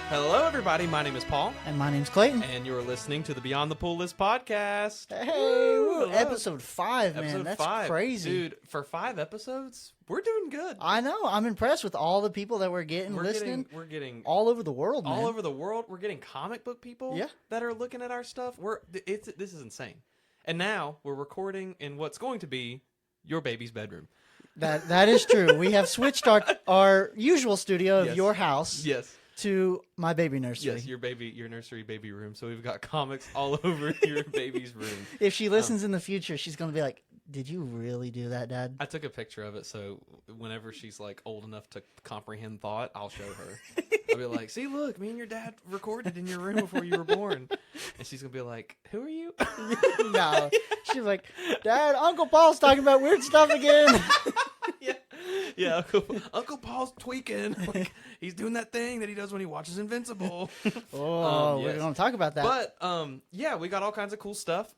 Hello, everybody. My name is Paul. And my name's Clayton. And you're listening to the Beyond the Pool List podcast. Hey, Woo, episode 5, man. Episode That's 5. crazy. Dude, for 5 episodes, we're doing good. I know. I'm impressed with all the people that we're listening. We're getting all over the world, man. all over the world. We're getting comic book people that are looking at our stuff. This is insane. And now we're recording in what's going to be your baby's bedroom. That is true. We have switched our usual studio of your house. Yes. To my baby nursery. Yes, your nursery baby room. So we've got comics all over your baby's room. If she listens in the future, she's going to be like, did you really do that, Dad? I took a picture of it, so whenever she's like old enough to comprehend thought, I'll show her. I'll be like, see, look, me and your dad recorded in your room before you were born. And she's going to be like, who are you? No. She's like, Dad, Uncle Paul's talking about weird stuff again. Yeah, Uncle Paul's tweaking. Like, he's doing that thing that he does when he watches Invincible. We're going to talk about that. But, we got all kinds of cool stuff.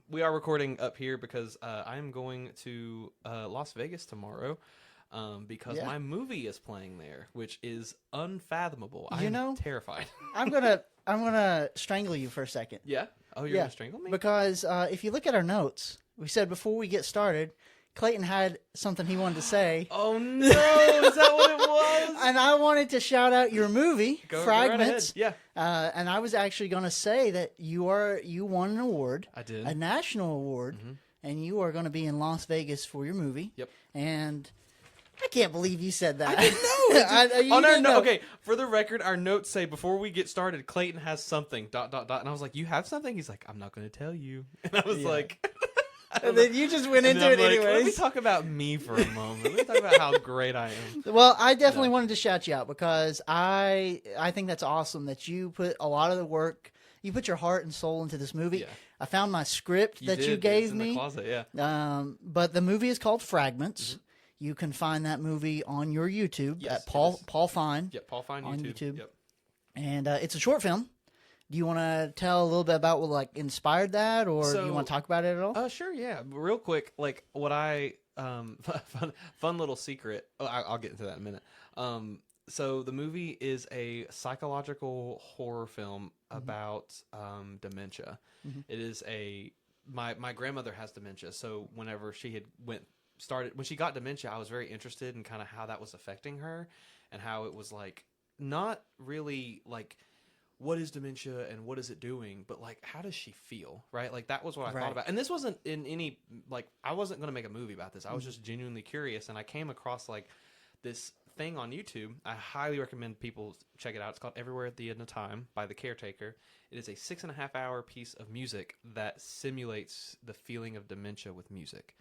We are recording up here because I'm going to Las Vegas tomorrow because my movie is playing there, which is unfathomable. I'm terrified. I'm gonna strangle you for a second. Yeah? Oh, you're going to strangle me? Because if you look at our notes, we said before we get started, Clayton had something he wanted to say. Oh, no. Is that what it was? And I wanted to shout out your movie, Fragments. Go right ahead. And I was actually going to say that you won an award. I did. A national award. Mm-hmm. And you are going to be in Las Vegas for your movie. Yep. And I can't believe you said that. I didn't know. Okay, for the record, our notes say before we get started, Clayton has something, ... And I was like, you have something? He's like, I'm not going to tell you. And I was like... And then you just went into it anyways. Let me talk about me for a moment. Let me talk about how great I am. Well, I definitely wanted to shout you out because I think that's awesome that you put a lot of the work, you put your heart and soul into this movie. Yeah. I found my script that you gave me. In the closet, yeah. But the movie is called Fragments. Mm-hmm. You can find that movie on your YouTube at Paul Fine. Yep, Paul Fine on YouTube. Yep. And it's a short film. Do you want to tell a little bit about what inspired that, or do you want to talk about it at all? Sure, yeah. Real quick, what I fun little secret. I'll get into that in a minute. So the movie is a psychological horror film about dementia. Mm-hmm. It is my grandmother has dementia, so whenever she when she got dementia, I was very interested in kind of how that was affecting her, and how it was not really what is dementia and what is it doing, but how does she feel, right? That was what I thought about. And this wasn't in any, I wasn't going to make a movie about this. I was just genuinely curious, and I came across this thing on YouTube. I highly recommend people check it out. It's called Everywhere at the End of Time by The Caretaker. It is a 6.5-hour piece of music that simulates the feeling of dementia with music.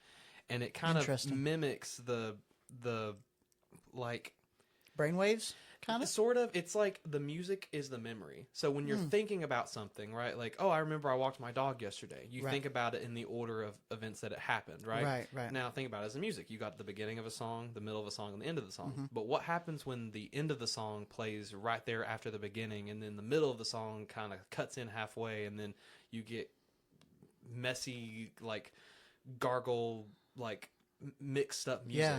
And it kind of mimics the brainwaves? Kind of? Sort of. It's like the music is the memory. So when you're thinking about something, right? I remember I walked my dog yesterday. You think about it in the order of events that it happened, right? Right. Now think about it as a music. You got the beginning of a song, the middle of a song, and the end of the song. Mm-hmm. But what happens when the end of the song plays right there after the beginning, and then the middle of the song kind of cuts in halfway, and then you get messy, gargle, mixed up music. Yeah.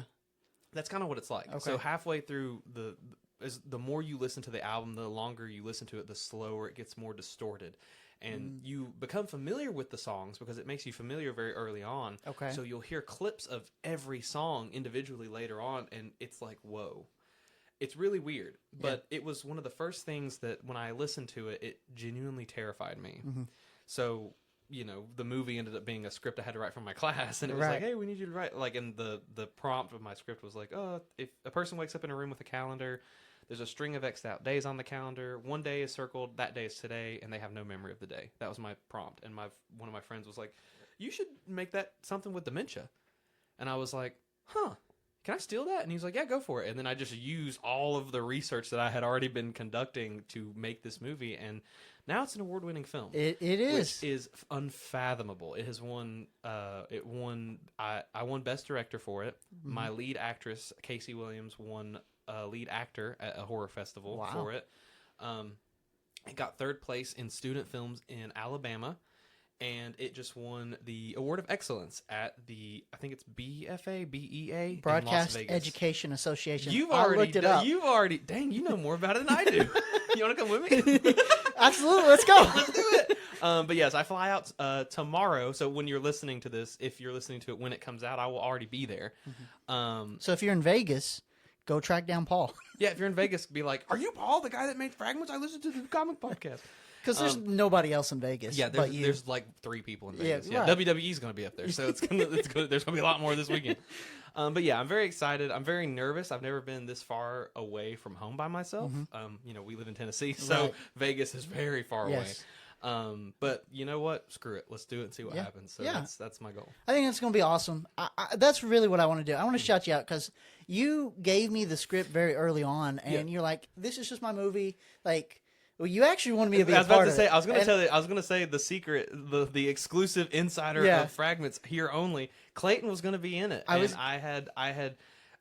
That's kind of what it's like. Okay. So halfway through the more you listen to the album, the longer you listen to it, the slower it gets more distorted. And you become familiar with the songs because it makes you familiar very early on. Okay. So you'll hear clips of every song individually later on, and it's like, whoa. It's really weird. But it was one of the first things that when I listened to it, it genuinely terrified me. Mm-hmm. So... the movie ended up being a script I had to write for my class, and it was hey, we need you to write. And the prompt of my script was if a person wakes up in a room with a calendar, there's a string of X'd out days on the calendar. One day is circled, that day is today, and they have no memory of the day. That was my prompt, and one of my friends was like, you should make that something with dementia. And I was like, huh. Can I steal that? And he was like, yeah, go for it. And then I just used all of the research that I had already been conducting to make this movie, and now it's an award-winning film. It is. Which is unfathomable. It has won. I won Best Director for it. Mm-hmm. My lead actress, Casey Williams, won lead actor at a horror festival for it. It got third place in student films in Alabama, and it just won the Award of Excellence at the, I think it's BEA Broadcast in Las Vegas. Education Association. You've I looked it up. Dang, you know more about it than I do. You want to come with me? Absolutely, let's go. Let's do it. But yes, I fly out tomorrow. So when you're listening to this, if you're listening to it when it comes out, I will already be there. So if you're in Vegas, go track down Paul. Yeah, if you're in Vegas, be like, "Are you Paul, the guy that made Fragments? I listened to the comic podcast." Because there's nobody else in Vegas. Yeah, but you. there's like 3 people in Vegas. Yeah, right. WWE's going to be up there, so it's gonna there's going to be a lot more this weekend. But yeah, I'm very excited. I'm very nervous. I've never been this far away from home by myself. You know, we live in Tennessee, so Vegas is very far away. But you know what? Screw it. Let's do it and see what happens. So that's my goal. I think it's going to be awesome. That's really what I want to do. I want to shout you out because you gave me the script very early on, and you're like, "This is just my movie." Like, well, you actually wanted me to be a part of it. I was going to tell you. I was going to say the secret, the exclusive insider of Fragments here only. Clayton was going to be in it, I had.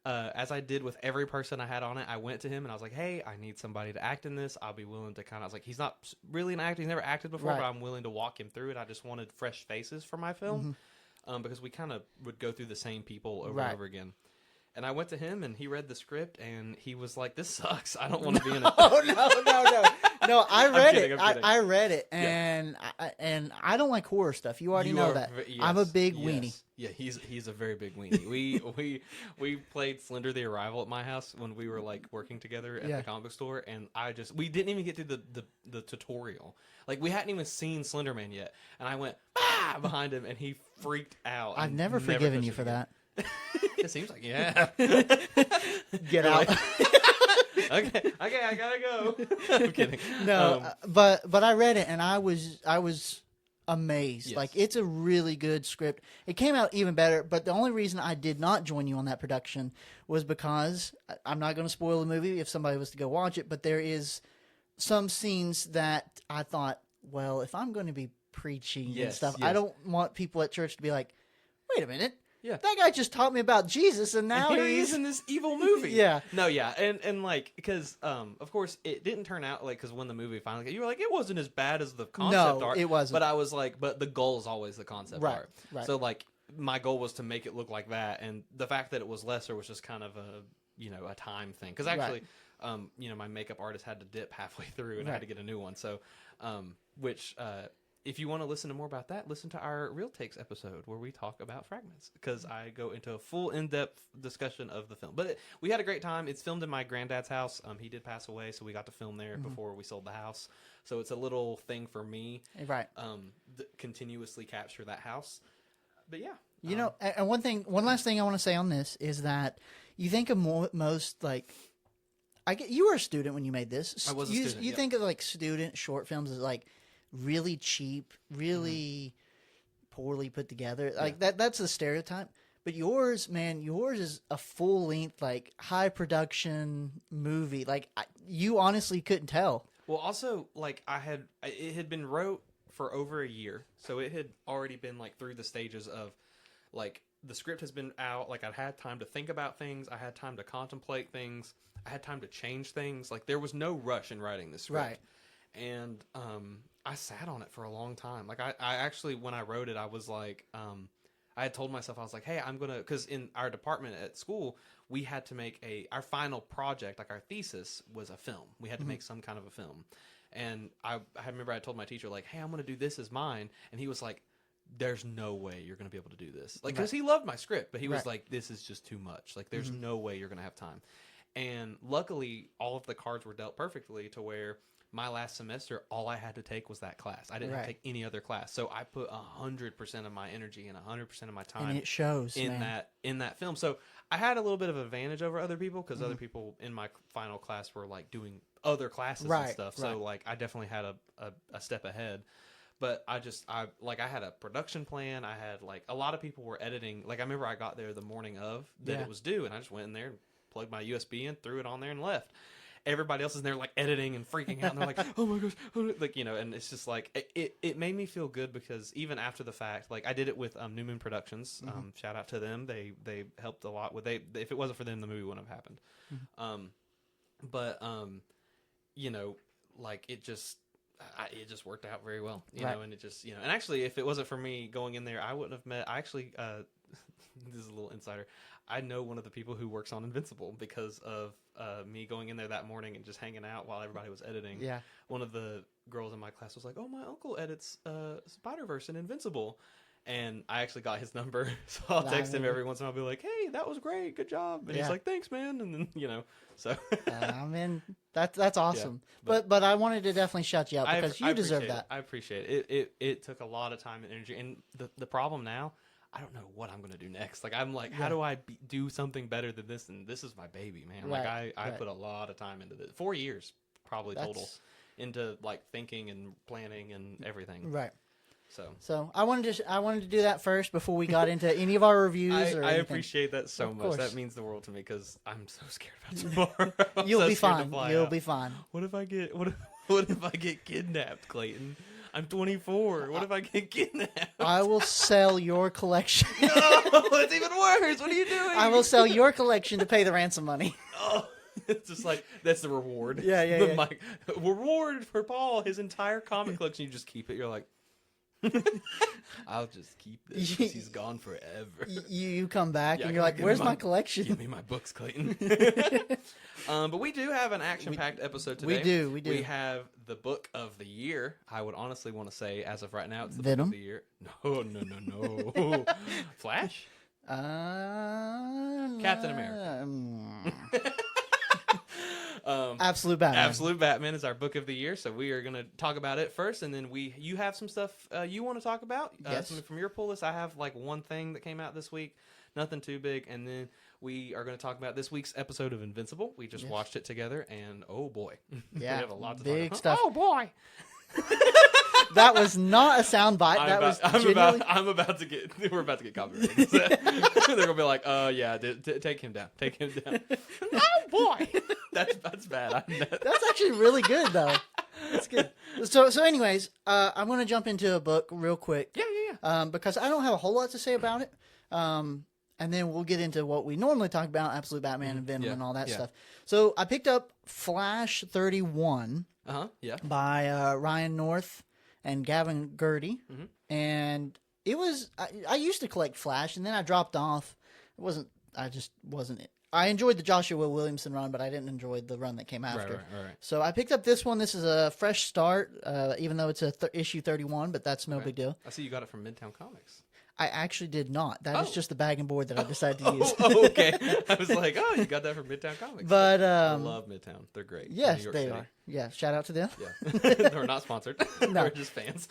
As I did with every person I had on it, I went to him and I was like, "Hey, I need somebody to act in this. I'll be willing to kind of." I was like, "He's not really an actor. He's never acted before, but I'm willing to walk him through it. I just wanted fresh faces for my film, because we kind of would go through the same people over and over again." And I went to him and he read the script and he was like, "This sucks. I don't want to be in it." Oh no! I read it. I read it, and I don't like horror stuff. You already know that. Yes, I'm a big weenie. Yeah, he's a very big weenie. We played Slender the Arrival at my house when we were like working together at the comic book store, and we didn't even get through the tutorial. Like we hadn't even seen Slenderman yet, and I went behind him, and he freaked out. I've never forgiven you for that. It seems like Get out. Okay, I gotta go. I'm kidding. No, but I read it and I was amazed. Yes. Like it's a really good script. It came out even better. But the only reason I did not join you on that production was because I'm not going to spoil the movie if somebody was to go watch it. But there is some scenes that I thought, well, if I'm going to be preaching and stuff, I don't want people at church to be like, wait a minute. Yeah, that guy just taught me about Jesus, and now he's in this evil movie. And like because of course it didn't turn out like because when the movie finally you were like it wasn't as bad as the concept art. It wasn't. But I was like, but the goal is always the concept art. Right. So like my goal was to make it look like that, and the fact that it was lesser was just kind of a time thing because actually my makeup artist had to dip halfway through and I had to get a new one. So if you want to listen to more about that, listen to our Real Takes episode where we talk about Fragments because I go into a full in-depth discussion of the film. But we had a great time. It's filmed in my granddad's house. He did pass away, so we got to film there before we sold the house. So it's a little thing for me, continuously capture that house. But yeah. You know, and one last thing I want to say on this is that you think of most like, you were a student when you made this. I was a student. You think of like student short films as like really cheap, really poorly put together. Like that's the stereotype. But yours is a full length, like high production movie. Like you honestly couldn't tell. Well, also like it had been wrote for over a year, so it had already been like through the stages of like the script has been out. Like I'd had time to think about things. I had time to contemplate things. I had time to change things. Like there was no rush in writing the script. Right. And I sat on it for a long time. Like I actually, when I wrote it, I was like, I had told myself, I was like, hey, I'm going to, because in our department at school, we had to make our final project, like our thesis was a film. We had to make some kind of a film. And I remember I told my teacher, like, hey, I'm going to do this as mine. And he was like, there's no way you're going to be able to do this. Like, because he loved my script, but he was like, this is just too much. Like, there's no way you're going to have time. And luckily, all of the cards were dealt perfectly to where my last semester, all I had to take was that class. I didn't have to take any other class. So I put 100% of my energy and 100% of my time and it shows, in that film. So I had a little bit of advantage over other people because other people in my final class were like doing other classes and stuff. So like I definitely had a step ahead. But I had a production plan. I had like a lot of people were editing. Like I remember I got there the morning of that it was due, and I just went in there and plugged my USB in, threw it on there, and left. Everybody else is there like editing and freaking out, and they're like, "Oh my gosh!" Like and it's just like it made me feel good because even after the fact, like I did it with New Moon Productions. Shout out to them. They helped a lot with if it wasn't for them, the movie wouldn't have happened. Like it just it just worked out very well, you Right. know, and it just, and actually, if it wasn't for me going in there, I wouldn't have met. I actually, this is a little insider. I know one of the people who works on Invincible because of me going in there that morning and just hanging out while everybody was editing. Yeah. One of the girls in my class was like, "Oh, my uncle edits Spider-Verse and Invincible." And I actually got his number, so I'll text him every once in a while. I'll be like, "Hey, that was great, good job." And he's like, "Thanks, man." And then so. I mean, that's awesome. Yeah, but I wanted to definitely shout you out because you deserve that. I appreciate it. It took a lot of time and energy, and the problem now, I don't know what I'm gonna do next. Like I'm like, how do I do something better than this? And this is my baby, man. Right, Like I put a lot of time into this. 4 years probably total into like thinking and planning and everything. Right. So I wanted to do that first before we got into any of our reviews. I appreciate that so much. That means the world to me because I'm so scared about tomorrow. You'll be fine. You'll be fine. What if I get kidnapped, Clayton? I'm 24. What if I get kidnapped? I will sell your collection. No, it's even worse. What are you doing? I will sell your collection to pay the ransom money. Oh, it's just like that's the reward. Yeah. Like, reward for Paul, his entire comic collection. You just keep it. You're like, I'll just keep this because he's gone forever. You come back and you're like, where's my collection? Give me my books, Clayton. But we do have an action-packed episode today. We do. We have the book of the year. I would honestly want to say, as of right now, it's the Venom? book of the year. No. Flash? Captain America. Absolute Batman. Absolute Batman is our book of the year, so we are going to talk about it first, and then you have some stuff you want to talk about? Yes. Something from your pull list. I have like one thing that came out this week, nothing too big, and then we are going to talk about this week's episode of Invincible. We just watched it together, and oh boy, Yeah, we have a lot to big talk about. stuff. Oh boy. That was not a soundbite. I'm about to get. We're about to get copyrighted. They're gonna be like, yeah, take him down. Take him down." Oh boy, that's bad. That's actually really good though. That's good. So anyways, I'm gonna jump into a book real quick. Yeah. Because I don't have a whole lot to say about it. And then we'll get into what we normally talk about, Absolute Batman and Venom and all that stuff. So I picked up Flash 31 Yeah. by Ryan North and Gavin Gertie. And it was, I used to collect Flash, and then I dropped off. I just wasn't it. I enjoyed the Joshua Williamson run, but I didn't enjoy the run that came after. Right. So I picked up this one. This is a fresh start, even though it's a issue 31, but that's no big deal. I see you got it from Midtown Comics. I actually did not. That is just the bag and board that I decided to use. Okay. I was like, you got that from Midtown Comics. But I love Midtown. They're great. Yes, New York they City. are. Yeah, shout out to them. Yeah. We're not sponsored. No. We're just fans.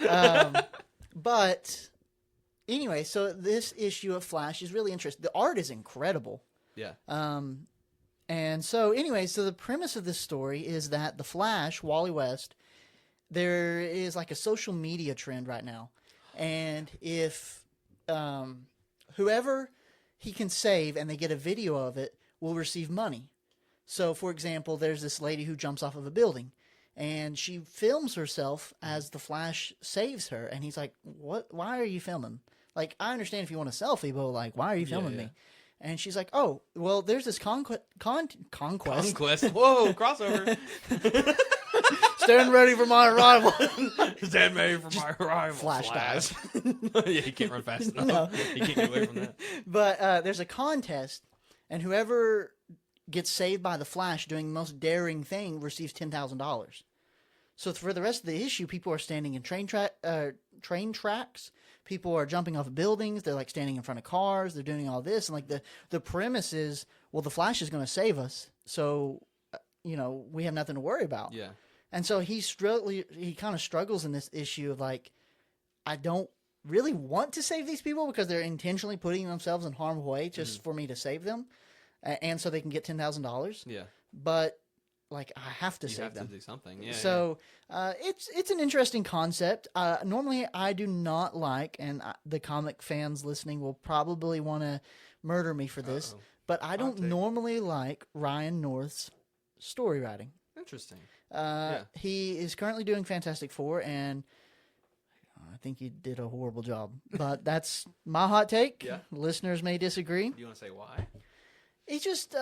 But anyway, so this issue of Flash is really interesting. The art is incredible. Yeah. And so anyway, so the premise of this story is that the Flash, Wally West, there is like a social media trend right now. And if whoever he can save and they get a video of it will receive money. So, for example, there's this lady who jumps off of a building, and she films herself as the Flash saves her. And he's like, "What? Why are you filming? Like, I understand if you want a selfie, but like, why are you filming me?" And she's like, "Oh, well, there's this conquest. Whoa, crossover. Stand ready for my arrival." Stand ready for my arrival. Flash dies. Yeah, he can't run fast enough. No. He can't get away from that. But there's a contest, and whoever gets saved by the Flash doing the most daring thing receives $10,000. So for the rest of the issue, people are standing in train tracks. People are jumping off of buildings. They're like standing in front of cars. They're doing all this. And like the premise is, well, the Flash is going to save us. So, we have nothing to worry about. Yeah. And so he kind of struggles in this issue of like, I don't really want to save these people because they're intentionally putting themselves in harm's way just for me to save them. And so they can get $10,000. Yeah. But like, I have to You save have them. to do something. Yeah. So it's an interesting concept. Normally, I do not like, and the comic fans listening will probably want to murder me for this, but I don't normally like Ryan North's story writing. Interesting. He is currently doing Fantastic Four, and I think he did a horrible job. But that's my hot take. Yeah. Listeners may disagree. Do you want to say why? He just,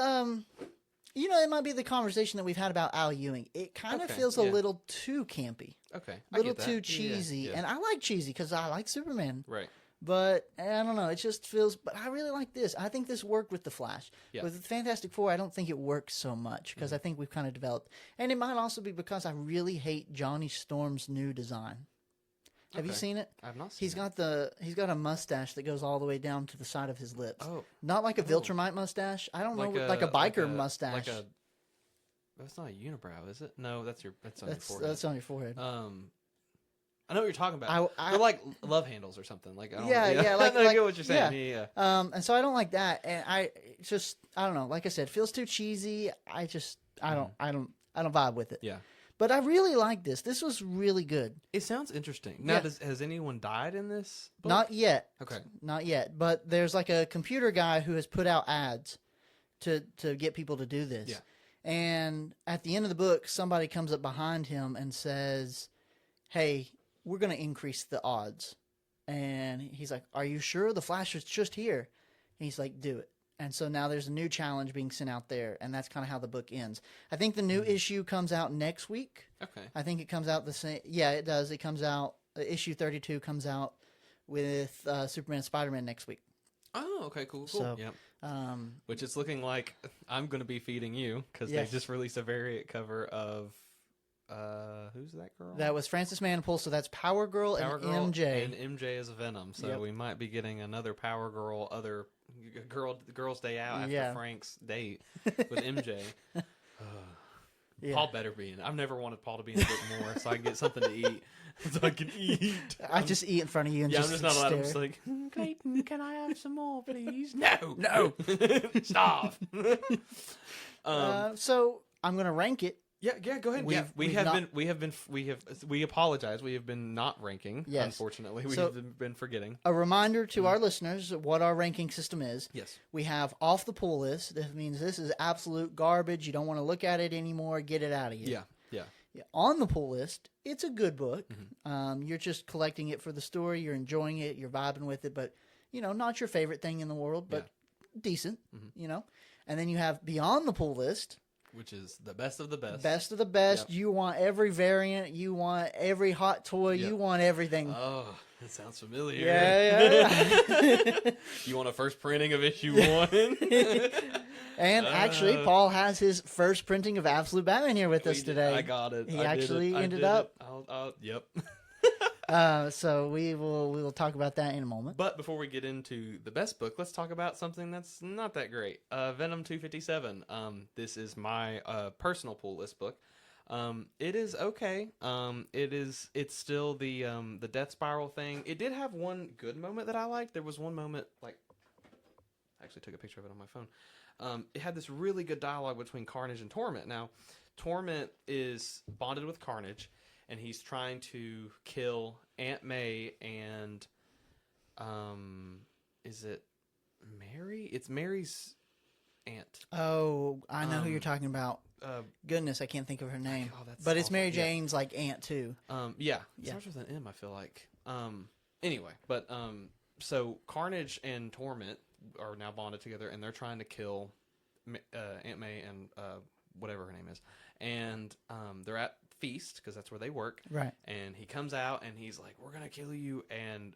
You know, it might be the conversation that we've had about Al Ewing. It kind of feels a little too campy. Okay. A little too cheesy. And I like cheesy because I like Superman. Right. But I don't know. It just feels. But I really like this. I think this worked with the Flash. Yeah. With the Fantastic Four, I don't think it works so much because I think we've kind of developed. And it might also be because I really hate Johnny Storm's new design. Have you seen it? I've not seen He's got a mustache that goes all the way down to the side of his lips. Oh. Not like a Viltrumite mustache. I don't know, like a biker mustache. That's not a unibrow, is it? No, that's on your forehead. That's on your forehead. I know what you're talking about. They're like love handles or something. Like like I get what you're saying. Yeah. And so I don't like that, and I don't know. Like I said, it feels too cheesy. I don't vibe with it. Yeah. But I really like this. This was really good. It sounds interesting. Now, has anyone died in this book? Not yet. Okay. Not yet. But there's like a computer guy who has put out ads to get people to do this. Yeah. And at the end of the book, somebody comes up behind him and says, "Hey, we're going to increase the odds." And he's like, "Are you sure? The Flash is just here." And he's like, "Do it." And so now there's a new challenge being sent out there, and that's kind of how the book ends. I think the new issue comes out next week. Okay. I think it comes out the same. Yeah, it does. It comes out. Issue 32 comes out with Superman and Spider-Man next week. Oh, okay, cool. So, yep. Which it's looking like I'm going to be feeding you because they just released a variant cover of who's that girl? That was Frances Manapul, so that's Power Girl and MJ. And MJ is Venom, so we might be getting another Power Girl, Girls' Day Out after Frank's date with MJ. Paul better be in it. I've never wanted Paul to be in a bit more, so I can get something to eat. So I can eat. I just eat in front of you and I'm just just not allowed. I'm just like, Clayton, can I have some more, please? No, stop. So I'm gonna rank it. Yeah, go ahead. We apologize. We have been not ranking. Yes. Unfortunately, we've been forgetting. A reminder to our listeners what our ranking system is. Yes. We have off the pull list. That means this is absolute garbage. You don't want to look at it anymore. Get it out of here. Yeah. On the pull list, it's a good book. You're just collecting it for the story. You're enjoying it. You're vibing with it, but not your favorite thing in the world, but decent. And then you have beyond the pull list, which is the best of the best. Best of the best. Yep. You want every variant. You want every hot toy. Yep. You want everything. Oh, that sounds familiar. Yeah. You want a first printing of issue 1? And actually, Paul has his first printing of Absolute Batman here with us today. I got it. He actually ended up. Yep. So we will talk about that in a moment. But before we get into the best book, let's talk about something that's not that great. Venom 257. This is my personal pull list book. It is okay. It's still the death spiral thing. It did have one good moment that I liked. There was one moment, like, I actually took a picture of it on my phone. It had this really good dialogue between Carnage and Torment. Now, Torment is bonded with Carnage, and he's trying to kill Aunt May and, is it Mary? It's Mary's aunt. Oh, I know who you're talking about. Goodness, I can't think of her name. But it's Mary Jane's like aunt too. It starts with an M, I feel like. Anyway, but so Carnage and Torment are now bonded together, and they're trying to kill Aunt May and whatever her name is. And they're at Feast, because that's where they work. Right. And he comes out, and he's like, "We're going to kill you." And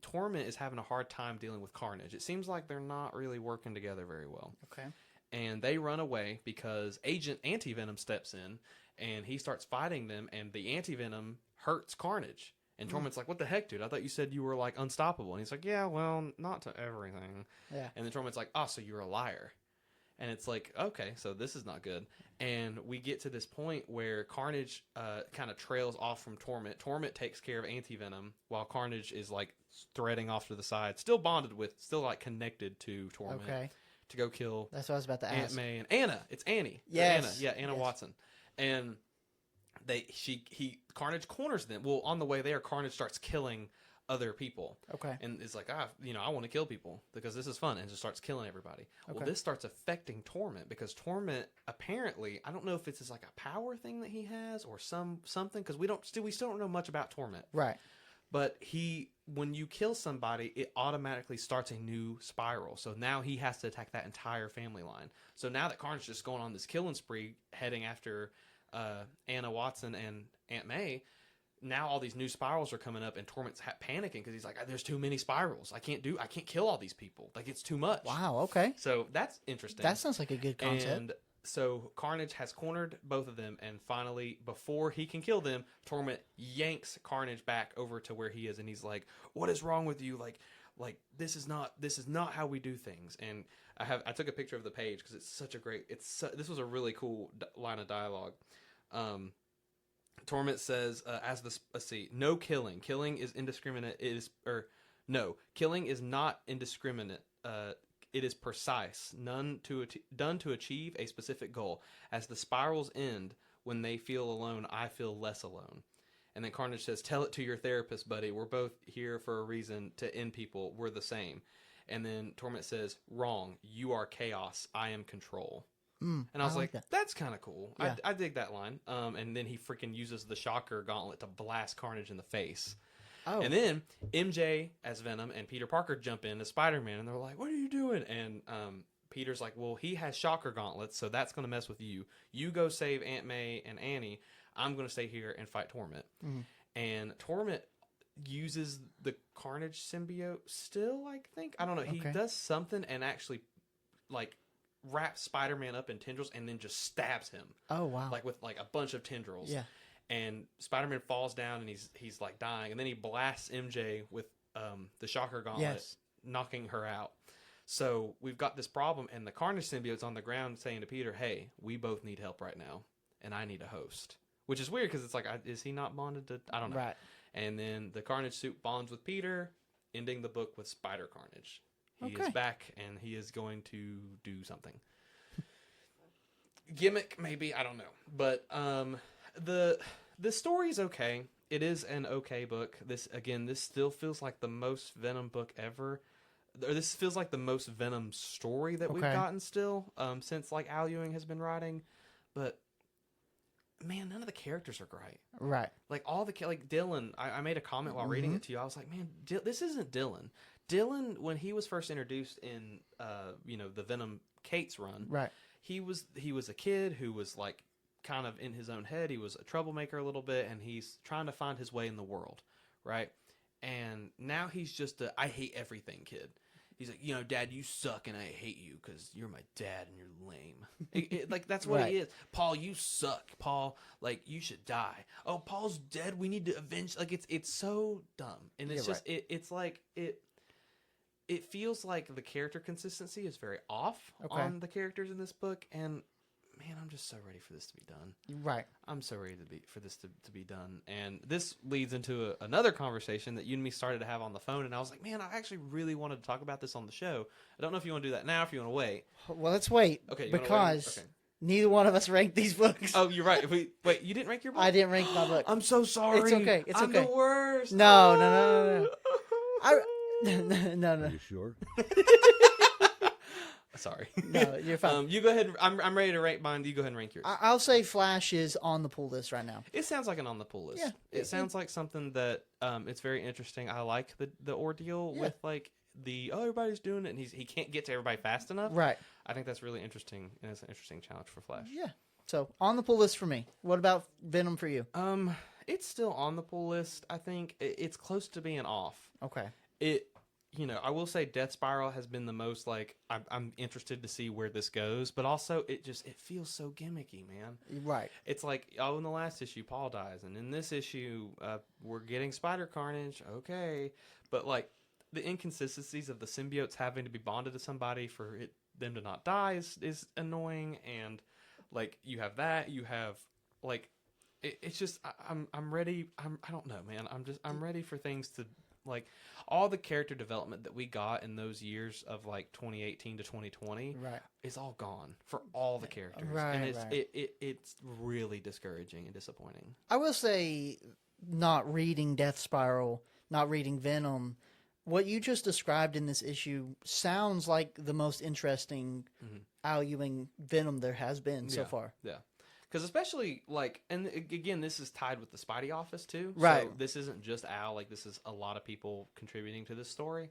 Torment is having a hard time dealing with Carnage. It seems like they're not really working together very well. Okay. And they run away because Agent Anti-Venom steps in, and he starts fighting them, and the Anti-Venom hurts Carnage. And Torment's like, "What the heck, dude? I thought you said you were, like, unstoppable." And he's like, "Yeah, well, not to everything." Yeah. And then Torment's like, "Oh, so you're a liar." And it's like, okay, so this is not good. And we get to this point where Carnage kind of trails off from Torment. Torment takes care of Anti-Venom, while Carnage is, like, threading off to the side, still bonded with, still, like, connected to Torment. Okay. To go kill That's what I was about to ask. Aunt May and Anna. It's Annie. Yes. Anna Watson. And Carnage corners them. Well, on the way there, Carnage starts killing other people. Okay. And it's like, I want to kill people because this is fun, and just starts killing everybody. Okay. Well, this starts affecting Torment, because Torment apparently, I don't know if it's like a power thing that he has or something, because we still don't know much about Torment. Right. But he when you kill somebody, it automatically starts a new spiral. So now he has to attack that entire family line. So now that Carnage is just going on this killing spree, heading after Anna Watson and Aunt May, now all these new spirals are coming up, and Torment's panicking because he's like, "There's too many spirals. I can't kill all these people. Like, it's too much." Wow. Okay. So that's interesting. That sounds like a good concept. And so Carnage has cornered both of them, and finally, before he can kill them, Torment yanks Carnage back over to where he is, and he's like, "What is wrong with you? Like this is not how we do things." And I took a picture of the page because it's such a great. This was a really cool line of dialogue. Torment says, let's see, no killing. Killing is indiscriminate. Killing is not indiscriminate. It is precise, done to achieve a specific goal. As the spirals end, when they feel alone, I feel less alone. And then Carnage says, tell it to your therapist, buddy. We're both here for a reason to end people. We're the same. And then Torment says, wrong. You are chaos. I am control. And I was like, that's kind of cool. Yeah. I dig that line. And then he freaking uses the shocker gauntlet to blast Carnage in the face. Oh. And then MJ as Venom and Peter Parker jump in as Spider-Man, and they're like, what are you doing? And Peter's like, well, he has shocker gauntlets, so that's going to mess with you. You go save Aunt May and Annie. I'm going to stay here and fight Torment. Mm-hmm. And Torment uses the Carnage symbiote still, I think. I don't know. Okay. He does something and actually, like, wraps Spider-Man up in tendrils and then just stabs him. Oh, wow. Like, with, like, a bunch of tendrils. Yeah. And Spider-Man falls down and he's like dying. And then he blasts MJ with the shocker gauntlet, knocking her out. So we've got this problem, and the Carnage symbiote's on the ground saying to Peter, hey, we both need help right now, and I need a host. Which is weird because it's like, is he not bonded to... I don't know. Right. And then the Carnage suit bonds with Peter, ending the book with Spider Carnage. He is back, and he is going to do something. Gimmick, maybe, I don't know. But the story's okay. It is an okay book. This still feels like the most Venom book ever. Or this feels like the most Venom story that we've gotten still, since like Al Ewing has been writing. But man, none of the characters are great. Right. Like all the like Dylan. I made a comment while reading it to you. I was like, man, this isn't Dylan. Dylan, when he was first introduced in the Venom Kate's run, right? He was a kid who was like kind of in his own head. He was a troublemaker a little bit, and he's trying to find his way in the world, right? And now he's just a I hate everything kid. He's like, Dad, you suck, and I hate you because you're my dad and you're lame. Like, that's what he is. Paul, you suck. Paul, like, you should die. Oh, Paul's dead. We need to avenge. Like, it's so dumb. And it's just, it's like, it feels like the character consistency is very off on the characters in this book. And, man, I'm just so ready for this to be done. Right. I'm so ready for this to be done. And this leads into another conversation that you and me started to have on the phone. And I was like, man, I actually really wanted to talk about this on the show. I don't know if you want to do that now, if you want to wait. Well, let's wait. Okay. Because neither one of us ranked these books. Oh, you're right. Wait, you didn't rank your book? I didn't rank my book. I'm so sorry. It's okay. It's I'm okay. the worst. No. No. Are you sure? Sorry. No, you're fine. You go ahead. I'm ready to rank mine. You go ahead and rank yours. I'll say Flash is on the pull list right now. It sounds like an on the pull list. Yeah. It sounds like something that it's very interesting. I like the ordeal with like everybody's doing it and he can't get to everybody fast enough. Right. I think that's really interesting, and it's an interesting challenge for Flash. Yeah. So on the pull list for me. What about Venom for you? It's still on the pull list. I think it's close to being off. Okay. I will say Death Spiral has been the most, like, I'm interested to see where this goes, but also it feels so gimmicky, man. Right. It's like, in the last issue, Paul dies, and in this issue, we're getting Spider Carnage, okay, but, like, the inconsistencies of the symbiotes having to be bonded to somebody for them to not die is annoying, and, like, you have that, you have, like, it's just, I'm ready, I don't know, man, I'm ready for things to... Like, all the character development that we got in those years of, like, 2018 to 2020 is all gone for all the characters. Right, and it's really discouraging and disappointing. I will say, not reading Death Spiral, not reading Venom, what you just described in this issue sounds like the most interesting Al Ewing Venom there has been so far. Yeah. Because especially, like, and again, this is tied with the Spidey office, too. Right. So this isn't just Al. Like, this is a lot of people contributing to this story.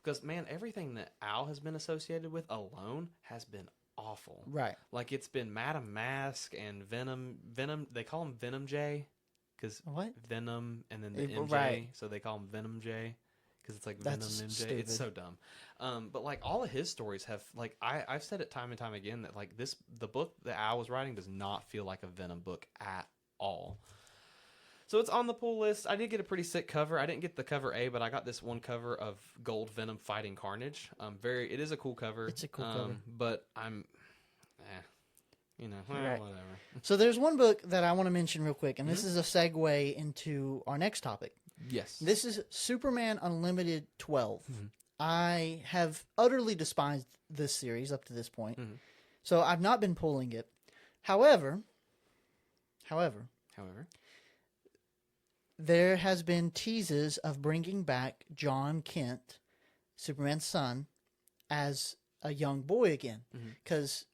Because, man, everything that Al has been associated with alone has been awful. Right. Like, it's been Madam Mask and Venom. They call him Venom J. Because What? Venom and then the MJ. Right. So they call him Venom J. Because it's like That's Venom MJ. stupid. It's so dumb. But like all of his stories have like I've said it time and time again that like the book that Al was writing does not feel like a Venom book at all. So it's on the pull list. I did get a pretty sick cover. I didn't get the cover A, but I got this one cover of Gold Venom fighting Carnage. It is a cool cover. It's a cool cover. But Right. whatever. So there's one book that I want to mention real quick, and this is a segue into our next topic. Yes. This is Superman Unlimited 12. Mm-hmm. I have utterly despised this series up to this point, Mm-hmm. so I've not been pulling it. However, there has been teases of bringing back John Kent, Superman's son, as a young boy again. Because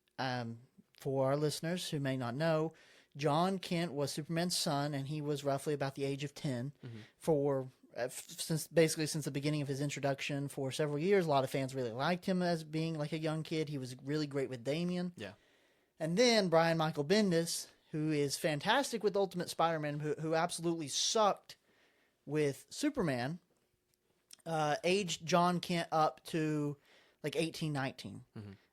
for our listeners who may not know, John Kent was Superman's son, and he was roughly about the age of 10 for since the beginning of his introduction for several years. A lot of fans really liked him as being like a young kid. He was really great with Damian. Yeah. And then Brian Michael Bendis, who is fantastic with Ultimate Spider-Man, who absolutely sucked with Superman, aged John Kent up to like 18, 19.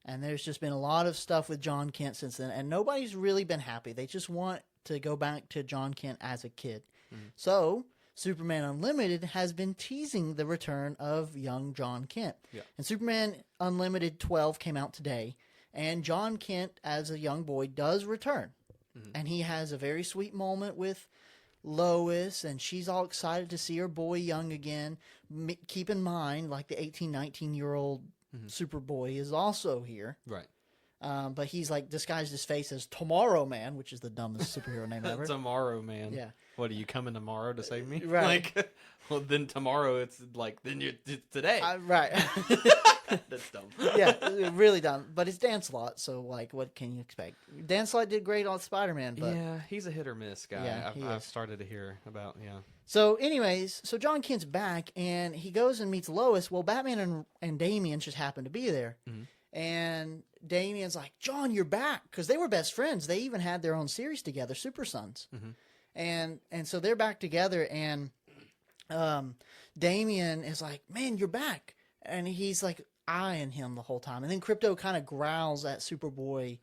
And there's just been a lot of stuff with John Kent since then, and nobody's really been happy. They just want to go back to John Kent as a kid. So Superman Unlimited has been teasing the return of young John Kent. Yeah. And Superman Unlimited 12 came out today, and John Kent as a young boy does return. And he has a very sweet moment with Lois, and she's all excited to see her boy young again. Keep in mind, like the 18, 19-year-old Superboy is also here. Right. But he's like disguised his face as Tomorrow Man, which is the dumbest superhero name ever. Tomorrow Man. Yeah. What, are you coming tomorrow to save me? Right. Like, well, then tomorrow it's today. Right. That's dumb. Yeah, really dumb. But it's Dan Slott, so like, what can you expect? Dan Slott did great on Spider-Man, but Yeah, he's a hit or miss guy. Yeah, he I've is. started to hear about, So anyways, so John Kent's back, and he goes and meets Lois. Well, Batman and Damian just happen to be there. And Damian's like, John, you're back. Because they were best friends. They even had their own series together, Super Sons. And so they're back together, and Damian is like, man, you're back. And he's like eyeing him the whole time. And then Crypto kind of growls at Superboy.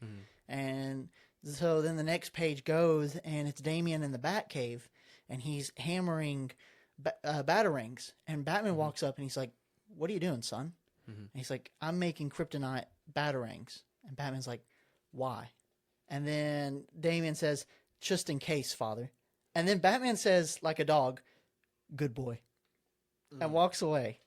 And so then the next page goes, and it's Damian in the Batcave, and he's hammering batarangs. And Batman walks up, and he's like, what are you doing, son? And he's like, I'm making kryptonite batarangs. And Batman's like, why? And then Damian says, just in case, father. And then Batman says, like a dog, good boy. And walks away.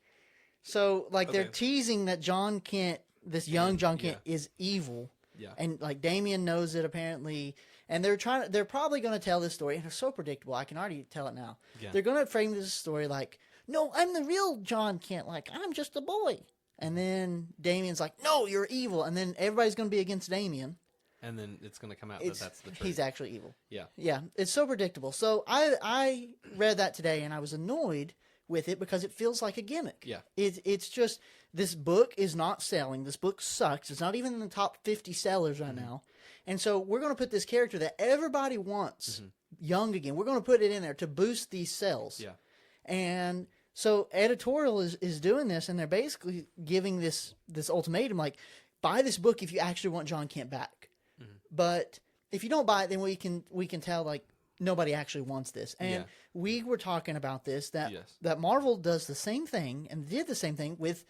So, like, they're teasing that John Kent, this young John Kent, is evil. Yeah. And, like, Damian knows it, apparently. And they're probably going to tell this story. And it's so predictable. I can already tell it now. Yeah. They're going to frame this story like, no, I'm the real John Kent. Like, I'm just a boy. And then Damian's like, no, you're evil. And then everybody's going to be against Damian. And then it's going to come out that that's the truth. He's actually evil. Yeah. Yeah, it's so predictable. So I read that today, and I was annoyed with it because it feels like a gimmick. Yeah. It's just, this book is not selling. This book sucks. It's not even in the top 50 sellers right now. And so we're going to put this character that everybody wants young again. We're going to put it in there to boost these sales. Yeah. And so editorial is doing this, and they're basically giving this ultimatum, like, buy this book if you actually want John Kent back. But if you don't buy it, then we can tell, like, nobody actually wants this. And we were talking about this, that Marvel does the same thing and did the same thing with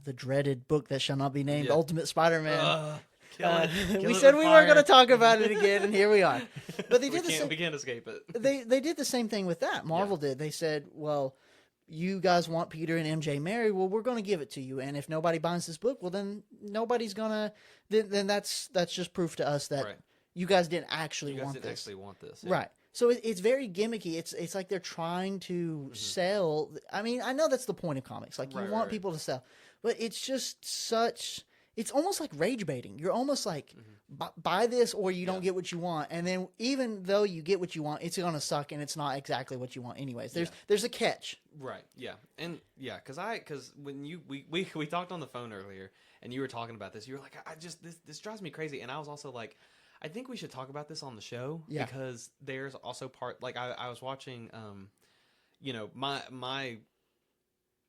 the dreaded book that shall not be named, Ultimate Spider-Man. We said we weren't going to talk about it again, and here we are. But they did we can't escape it. They did the same thing with that. Marvel did. They said, well, you guys want Peter and MJ married, well, we're going to give it to you. And if nobody buys this book, well, then nobody's going to... Then that's just proof to us that you guys didn't actually want this. Yeah. Right. So it's very gimmicky. It's like they're trying to sell... I mean, I know that's the point of comics. Like, you want people to sell. But it's just such... It's almost like rage baiting. You're almost like, buy this or you don't get what you want. And then even though you get what you want, it's going to suck and it's not exactly what you want anyways. There's a catch. Right. Yeah. And yeah, because when we talked on the phone earlier and you were talking about this, you were like, this drives me crazy. And I was also like, I think we should talk about this on the show because there's also like I was watching,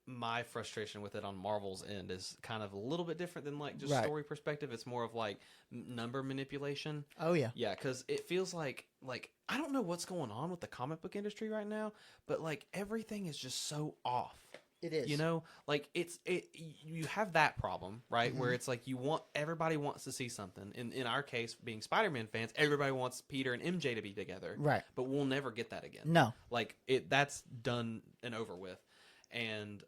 my frustration with it on Marvel's end is kind of a little bit different than like just story perspective. It's more of like number manipulation. Oh yeah. Yeah. Cause it feels like I don't know what's going on with the comic book industry right now, but like everything is just so off. It is. Like you have that problem, right? Where it's like everybody wants to see something. In our case, being Spider-Man fans, everybody wants Peter and MJ to be together. Right. But we'll never get that again. No. Like that's done and over with. And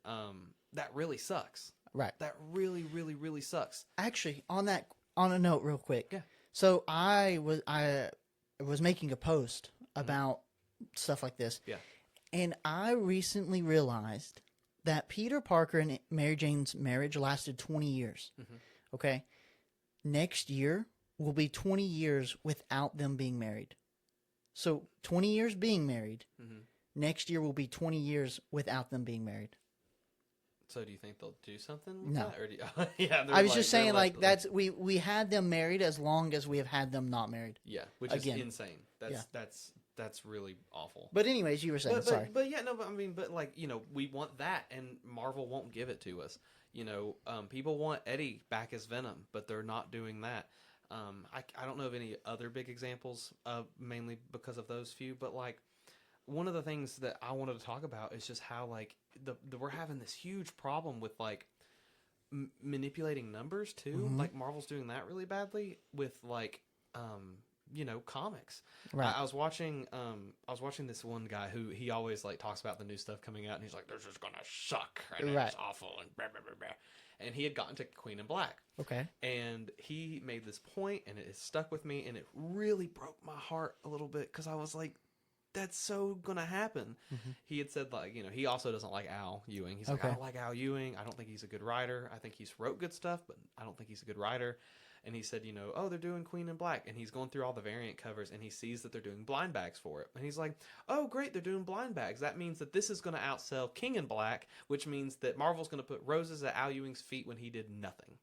that really sucks. Right. That really, really, really sucks. Actually, on a note real quick. Yeah. So I was making a post about stuff like this. Yeah. And I recently realized that Peter Parker and Mary Jane's marriage lasted 20 years. Mm-hmm. Okay? Next year will be 20 years without them being married. So 20 years being married. Mm-hmm. Next year will be 20 years without them being married. So do you think they'll do something with No. that? Or yeah, I was just saying, like, that's we had them married as long as we have had them not married. Yeah, which is insane. That's really awful. But anyways, you were saying, sorry. But yeah, no, but I mean, but like, we want that, and Marvel won't give it to us. People want Eddie back as Venom, but they're not doing that. I don't know of any other big examples, mainly because of those few, but like, one of the things that I wanted to talk about is just how like we're having this huge problem with like manipulating numbers too. Mm-hmm. Like Marvel's doing that really badly with like comics. Right. I was watching this one guy who he always like talks about the new stuff coming out and he's like, "This is gonna suck and it's awful and blah blah blah blah." And he had gotten to Queen in Black. Okay. And he made this point and it has stuck with me and it really broke my heart a little bit because I was like, that's so gonna happen. Mm-hmm. He had said like, he also doesn't like Al Ewing. He's like, I don't like Al Ewing. I don't think he's a good writer. I think he's wrote good stuff, but I don't think he's a good writer. And he said, they're doing Queen in Black. And he's going through all the variant covers and he sees that they're doing blind bags for it. And he's like, oh, great, they're doing blind bags. That means that this is going to outsell King in Black, which means that Marvel's going to put roses at Al Ewing's feet when he did nothing.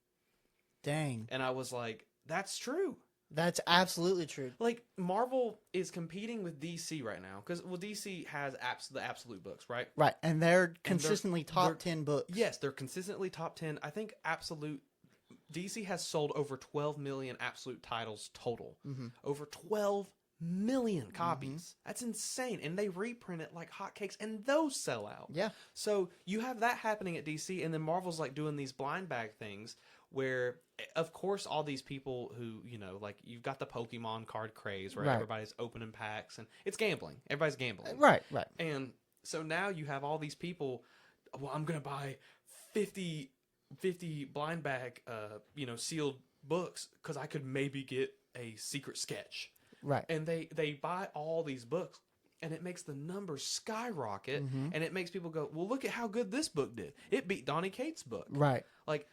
Dang. And I was like, that's true. That's absolutely true. Like, Marvel is competing with DC right now. Because, DC has the absolute books, right? Right. And they're consistently top 10 books. Yes, they're consistently top 10. I think DC has sold over 12 million absolute titles total. Mm-hmm. Over 12 million copies. Mm-hmm. That's insane. And they reprint it like hotcakes, and those sell out. Yeah. So, you have that happening at DC, and then Marvel's like doing these blind bag things where, of course, all these people who, like, you've got the Pokemon card craze, right? Everybody's opening packs, and it's gambling. Everybody's gambling. Right. And so now you have all these people, well, I'm going to buy 50 blind bag, sealed books because I could maybe get a secret sketch. Right. And they buy all these books. And it makes the numbers skyrocket, and it makes people go, well, look at how good this book did. It beat Donny Cates' book. Right. Like,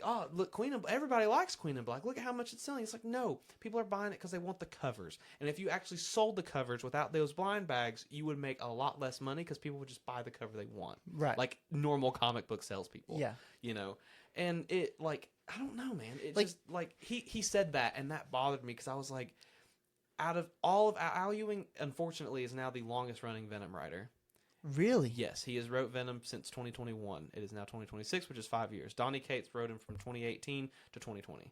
oh, look, everybody likes Queen in Black. Look at how much it's selling. It's like, no, people are buying it because they want the covers. And if you actually sold the covers without those blind bags, you would make a lot less money because people would just buy the cover they want. Right. Like normal comic book salespeople. Yeah. And it, like, I don't know, man. It like, just, like, he said that, and that bothered me because I was like, out of all of Al Ewing, unfortunately, is now the longest running Venom writer. Really? Yes, he has wrote Venom since 2021. It is now 2026, which is 5 years. Donny Cates wrote him from 2018 to 2020.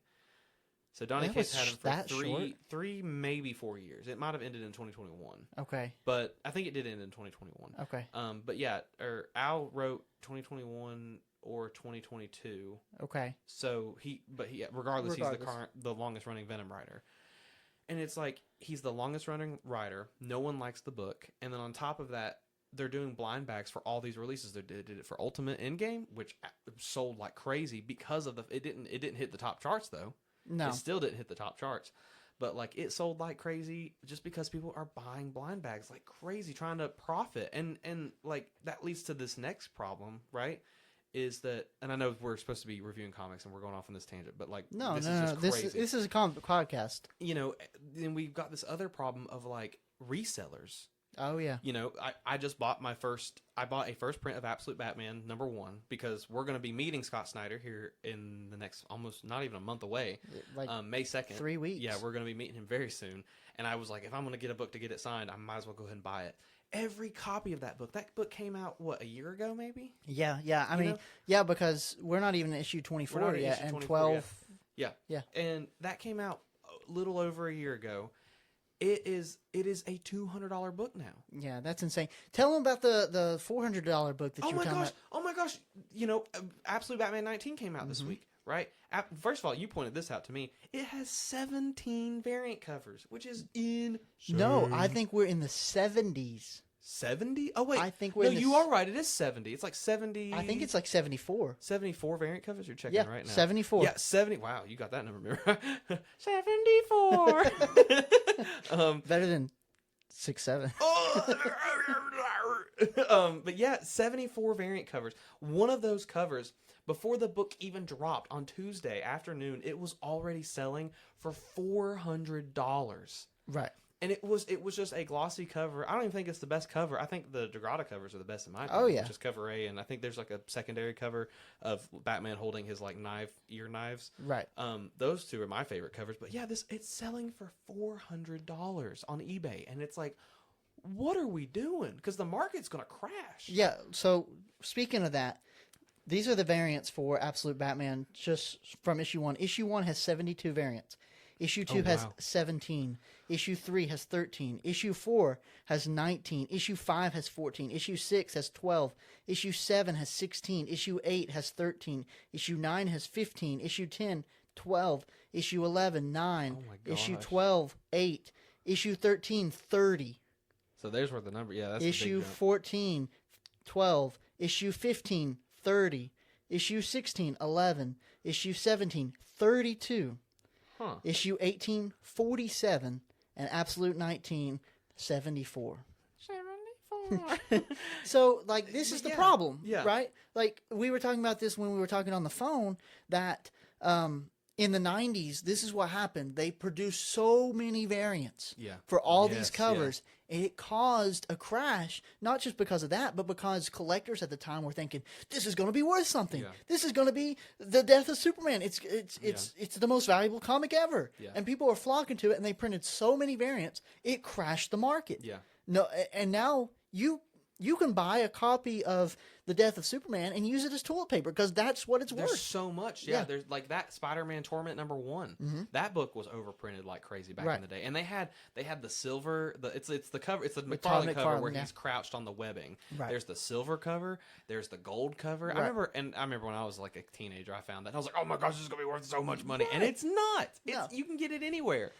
So Donny Cates had him for three, maybe 4 years. It might have ended in 2021. Okay. But I think it did end in 2021. Okay. But yeah, Al wrote 2021 or 2022. Okay. So regardless, he's the longest running Venom writer. And it's like, he's the longest running writer. No one likes the book. And then on top of that, they're doing blind bags for all these releases. They did it for Ultimate Endgame, which sold like crazy because of it didn't hit the top charts though. No. It still didn't hit the top charts. But like, it sold like crazy just because people are buying blind bags like crazy, trying to profit. And like, that leads to this next problem, right? is that, and I know we're supposed to be reviewing comics and we're going off on this tangent, but like, No, this no, is no. just This crazy. this is a comic podcast. You know, then we've got this other problem of like resellers. Oh yeah. You know, I just bought a first print of Absolute Batman #1 because we're going to be meeting Scott Snyder here in the next almost not even a month away, Like May 2nd. 3 weeks. Yeah, we're going to be meeting him very soon. And I was like, if I'm going to get a book to get it signed, I might as well go ahead and buy it. Every copy of that book came out, what, a year ago maybe? Yeah, yeah. I You mean, know? yeah, because we're not even in issue 24 We're not in yet, issue and 24 12. yet. Yeah. And that came out a little over a year ago. It is a $200 book now. Yeah, that's insane. Tell them about the $400 book that you were talking about. Oh my gosh! You know, Absolute Batman 19 came out this week, right? First of all, you pointed this out to me. It has 17 variant covers, which is insane. No, I think we're in the 70s. 70? Oh wait, I think we're no. in the You are right. It is 70. It's like 70. I think it's like 74. 74 variant covers. You're checking Yeah, right now. 74. Yeah, 70. Wow, you got that number. 74. Better than 6-7. But yeah, 74 variant covers. One of those covers, before the book even dropped on Tuesday afternoon, it was already selling for $400. Right. And it was just a glossy cover. I don't even think it's the best cover. I think the Degrada covers are the best in my opinion. Oh, yeah. Which is cover A, and I think there's like a secondary cover of Batman holding his like ear knives. Right. Those two are my favorite covers. But yeah, it's selling for $400 on eBay, and it's like, what are we doing? Because the market's gonna crash. Yeah, so speaking of that, these are the variants for Absolute Batman just from issue 1. Issue 1 has 72 variants. Issue 2 has wow. 17. Issue 3 has 13. Issue 4 has 19. Issue 5 has 14. Issue 6 has 12. Issue 7 has 16. Issue 8 has 13. Issue 9 has 15. Issue 10, 12. Issue 11, 9. Oh my Issue gosh. 12, 8. Issue 13, 30. So there's where the number. Yeah, that's the Issue big jump. 14, 12. Issue 15, 30. Issue 16, 11. Issue 17, 32. Huh. Issue 18, 47. And Absolute 19, 74. 74. So, like, this is the Yeah. problem, Yeah. right? Like, we were talking about this when we were talking on the phone, that in the 90s, this is what happened. They produced so many variants Yeah. for all Yes, these covers. It caused a crash, not just because of that, but because collectors at the time were thinking, this is going to be worth something. Yeah. This is going to be the death of Superman. It's the most valuable comic ever. Yeah. And people were flocking to it, and they printed so many variants, it crashed the market. Yeah. No, and now you can buy a copy of The Death of Superman and use it as toilet paper because that's what it's There's worth. so much. Yeah. Yeah, there's like that Spider-Man Torment #1. That book was overprinted like crazy back Right. in the day, and they had the silver. It's the cover. It's the Todd McFarlane cover where McFarlane, yeah. he's crouched on the webbing. Right. There's the silver cover. There's the gold cover. Right. I remember when I was like a teenager, I found that and I was like, oh my gosh, this is gonna be worth so much money, and it's not. No. You can get it anywhere,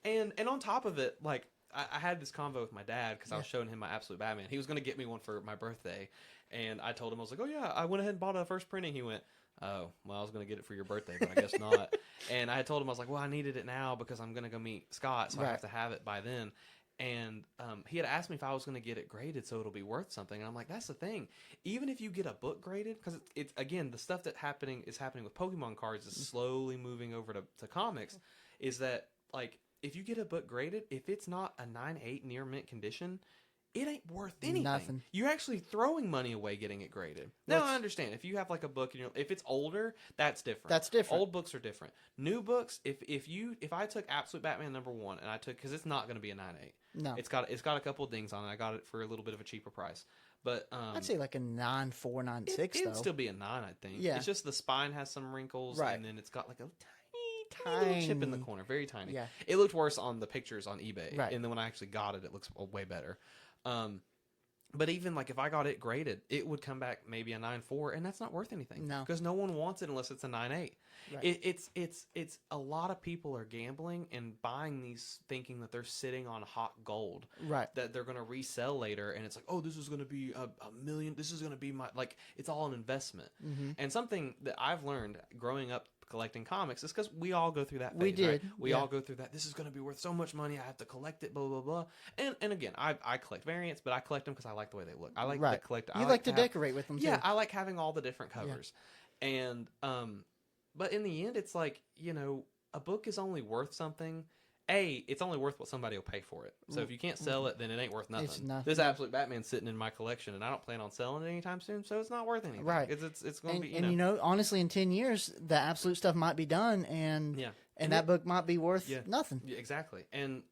and on top of it, like. I had this convo with my dad because I was showing him my Absolute Batman. He was going to get me one for my birthday, and I told him, I was like, oh yeah, I went ahead and bought a first printing. He went, oh, well, I was going to get it for your birthday, but I guess not. And I had told him, I was like, well, I needed it now because I'm going to go meet Scott, so I have to have it by then. And he had asked me if I was going to get it graded so it'll be worth something. And I'm like, that's the thing. Even if you get a book graded, because it's again, the stuff is happening with Pokemon cards is slowly moving over to comics, is that, like, if you get a book graded, if it's not a 9.8 near mint condition, it ain't worth anything. Nothing. You're actually throwing money away getting it graded. Now, I understand. If you have like a book, and if it's older, that's different. That's different. Old books are different. New books, if I took Absolute Batman #1 and I took, because it's not going to be a 9.8. No. It's got a couple dings on it. I got it for a little bit of a cheaper price. But I'd say like a 9.4, 9.6 it'd though. still be a 9, I think. Yeah. It's just the spine has some wrinkles, Right. and then it's got like a tiny little chip in the corner, very tiny. Yeah. It looked worse on the pictures on eBay, Right. and then when I actually got it, it looks way better. But even like if I got it graded, it would come back maybe a 9.4, and that's not worth anything. No. Because no one wants it unless it's a 9.8. Right. It's a lot of people are gambling and buying these thinking that they're sitting on hot gold. Right. That they're going to resell later, and it's like, oh, this is going to be a million. This is going to be my, like, it's all an investment. Mm-hmm. And something that I've learned growing up collecting comics is because we all go through that phase. We did. Right? We yeah. all go through that. This is going to be worth so much money. I have to collect it. Blah blah blah. And again, I collect variants, but I collect them because I like the way they look. I like to collect. You like to decorate with them too. Yeah, I like having all the different covers. Yeah. And but in the end, it's like, you know, a book is only worth something. It's only worth what somebody will pay for it. So if you can't sell it, then it ain't worth nothing. It's nothing. This Absolute Batman's sitting in my collection, and I don't plan on selling it anytime soon, so it's not worth anything. Right. It's going to be, you know, honestly, in 10 years, the Absolute stuff might be done, and that book might be worth nothing. Yeah, exactly. And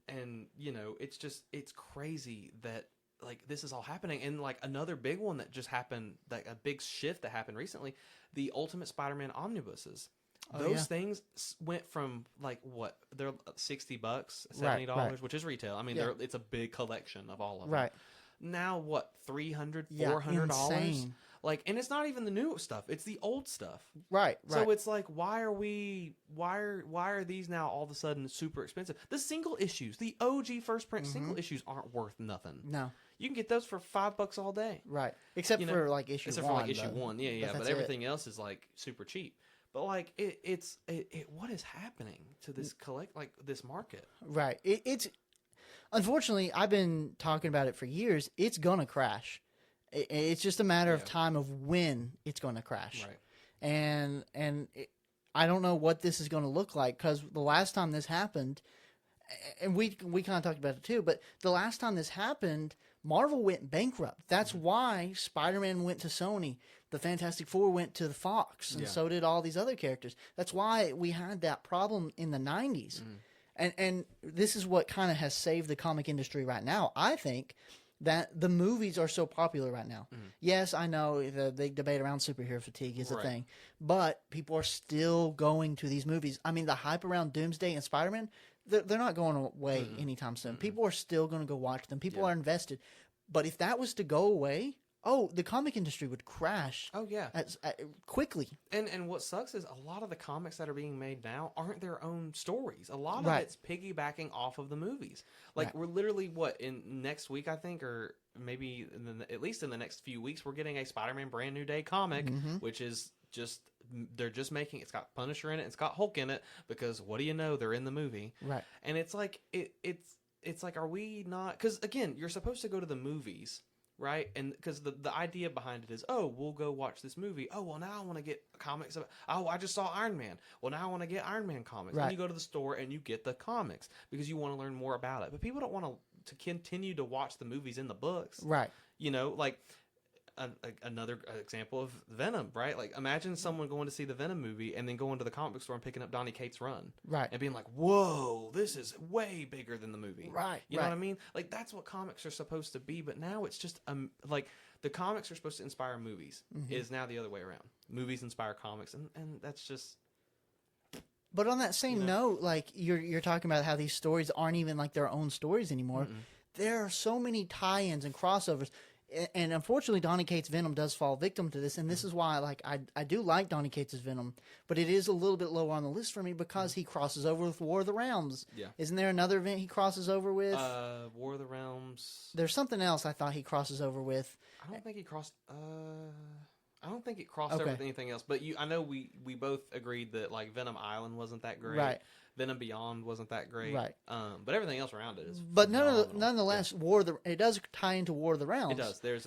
you know, it's crazy that like this is all happening. And like another big one that just happened, like a big shift that happened recently, the Ultimate Spider-Man omnibuses. Those things went from like what, they're $60, $70, which is retail. I mean, it's a big collection of all of them. Right. Now what, $300, $400? Insane. Like, and it's not even the new stuff; it's the old stuff. Right. So it's like, why are these now all of a sudden super expensive? The single issues, the OG first print single issues, aren't worth nothing. No. You can get those for $5 all day. Right. Except for like issue 1. Except for like issue 1, yeah. But everything else is like super cheap. But like it's what is happening to this this market? Right. It's unfortunately, I've been talking about it for years. It's gonna crash. It's just a matter of time of when it's gonna crash. Right. And I don't know what this is gonna look like, because the last time this happened, and we kind of talked about it too, but the last time this happened, Marvel went bankrupt. That's why Spider-Man went to Sony. The Fantastic Four went to the Fox, and so did all these other characters. That's why we had that problem in the 90s. And this is what kind of has saved the comic industry right now. I think that the movies are so popular right now. Yes, I know the debate around superhero fatigue is a thing, but people are still going to these movies. I mean, the hype around Doomsday and Spider-Man, they're not going away anytime soon. People are still going to go watch them. People are invested. But if that was to go away, the comic industry would crash. Oh, yeah. Quickly. And what sucks is a lot of the comics that are being made now aren't their own stories. A lot of it's piggybacking off of the movies. Like, we're literally, in next week, I think, or maybe at least in the next few weeks, we're getting a Spider-Man Brand New Day comic, which is they're just making, it's got Punisher in it, it's got Hulk in it, because what do you know, they're in the movie. Right. And it's like, it's like, are we not, because again, you're supposed to go to the movies, right? And because the idea behind it is, we'll go watch this movie. Oh, well, now I want to get comics about, I just saw Iron Man. Well, now I want to get Iron Man comics. Right. And you go to the store and you get the comics because you want to learn more about it. But people don't want to continue to watch the movies in the books. Right. You know, like another example of Venom, right? Like, imagine someone going to see the Venom movie and then going to the comic book store and picking up Donny Cates' run. Right. And being like, whoa, this is way bigger than the movie. Right. You know what I mean? Like, that's what comics are supposed to be, but now it's just, like, the comics are supposed to inspire movies. Is now the other way around. Movies inspire comics, and that's just... But on that same note, like, you're talking about how these stories aren't even, like, their own stories anymore. There are so many tie-ins and crossovers. And unfortunately, Donny Cates' Venom does fall victim to this, and this is why, like, I do like Donny Cates' Venom, but it is a little bit lower on the list for me because he crosses over with War of the Realms. Yeah. Isn't there another event he crosses over with? War of the Realms. There's something else I thought he crosses over with. I don't think he crossed. I don't think it crossed over with anything else. But I know we both agreed that like Venom Island wasn't that great. Right. Venom Beyond wasn't that great. Right. But everything else around it is. But nonetheless, it does tie into War of the Realms. It does. There's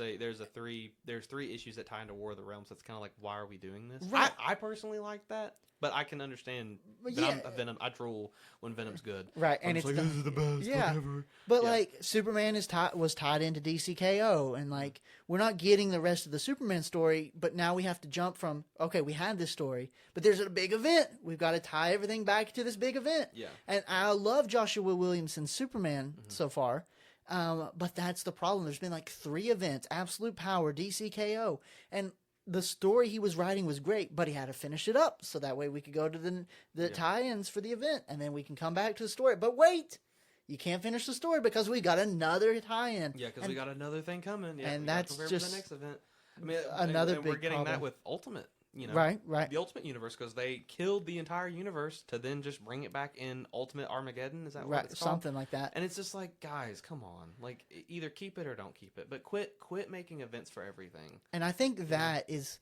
three issues that tie into War of the Realms. That's kind of like, why are we doing this? Right. I personally like that. But I can understand Venom. I drool when Venom's good. Right, and it's like, this is the best. Yeah, whatever. But like Superman was tied into DCKO, and like we're not getting the rest of the Superman story. But now we have to jump from we had this story, but there's a big event. We've got to tie everything back to this big event. Yeah, and I love Joshua Williamson's Superman so far. But that's the problem. There's been like 3 events: Absolute Power, DCKO, and the story he was writing was great, but he had to finish it up so that way we could go to the tie-ins for the event, and then we can come back to the story. But wait, you can't finish the story because we got another tie-in. Yeah, because we got another thing coming. Yeah, and that's just for the next event. I mean, another big we're getting problem. That with Ultimate. You know, right. The Ultimate Universe, because they killed the entire universe to then just bring it back in Ultimate Armageddon. Is that what it's called? Something like that. And it's just like, guys, come on. Like, either keep it or don't keep it. But quit making events for everything. And I think that is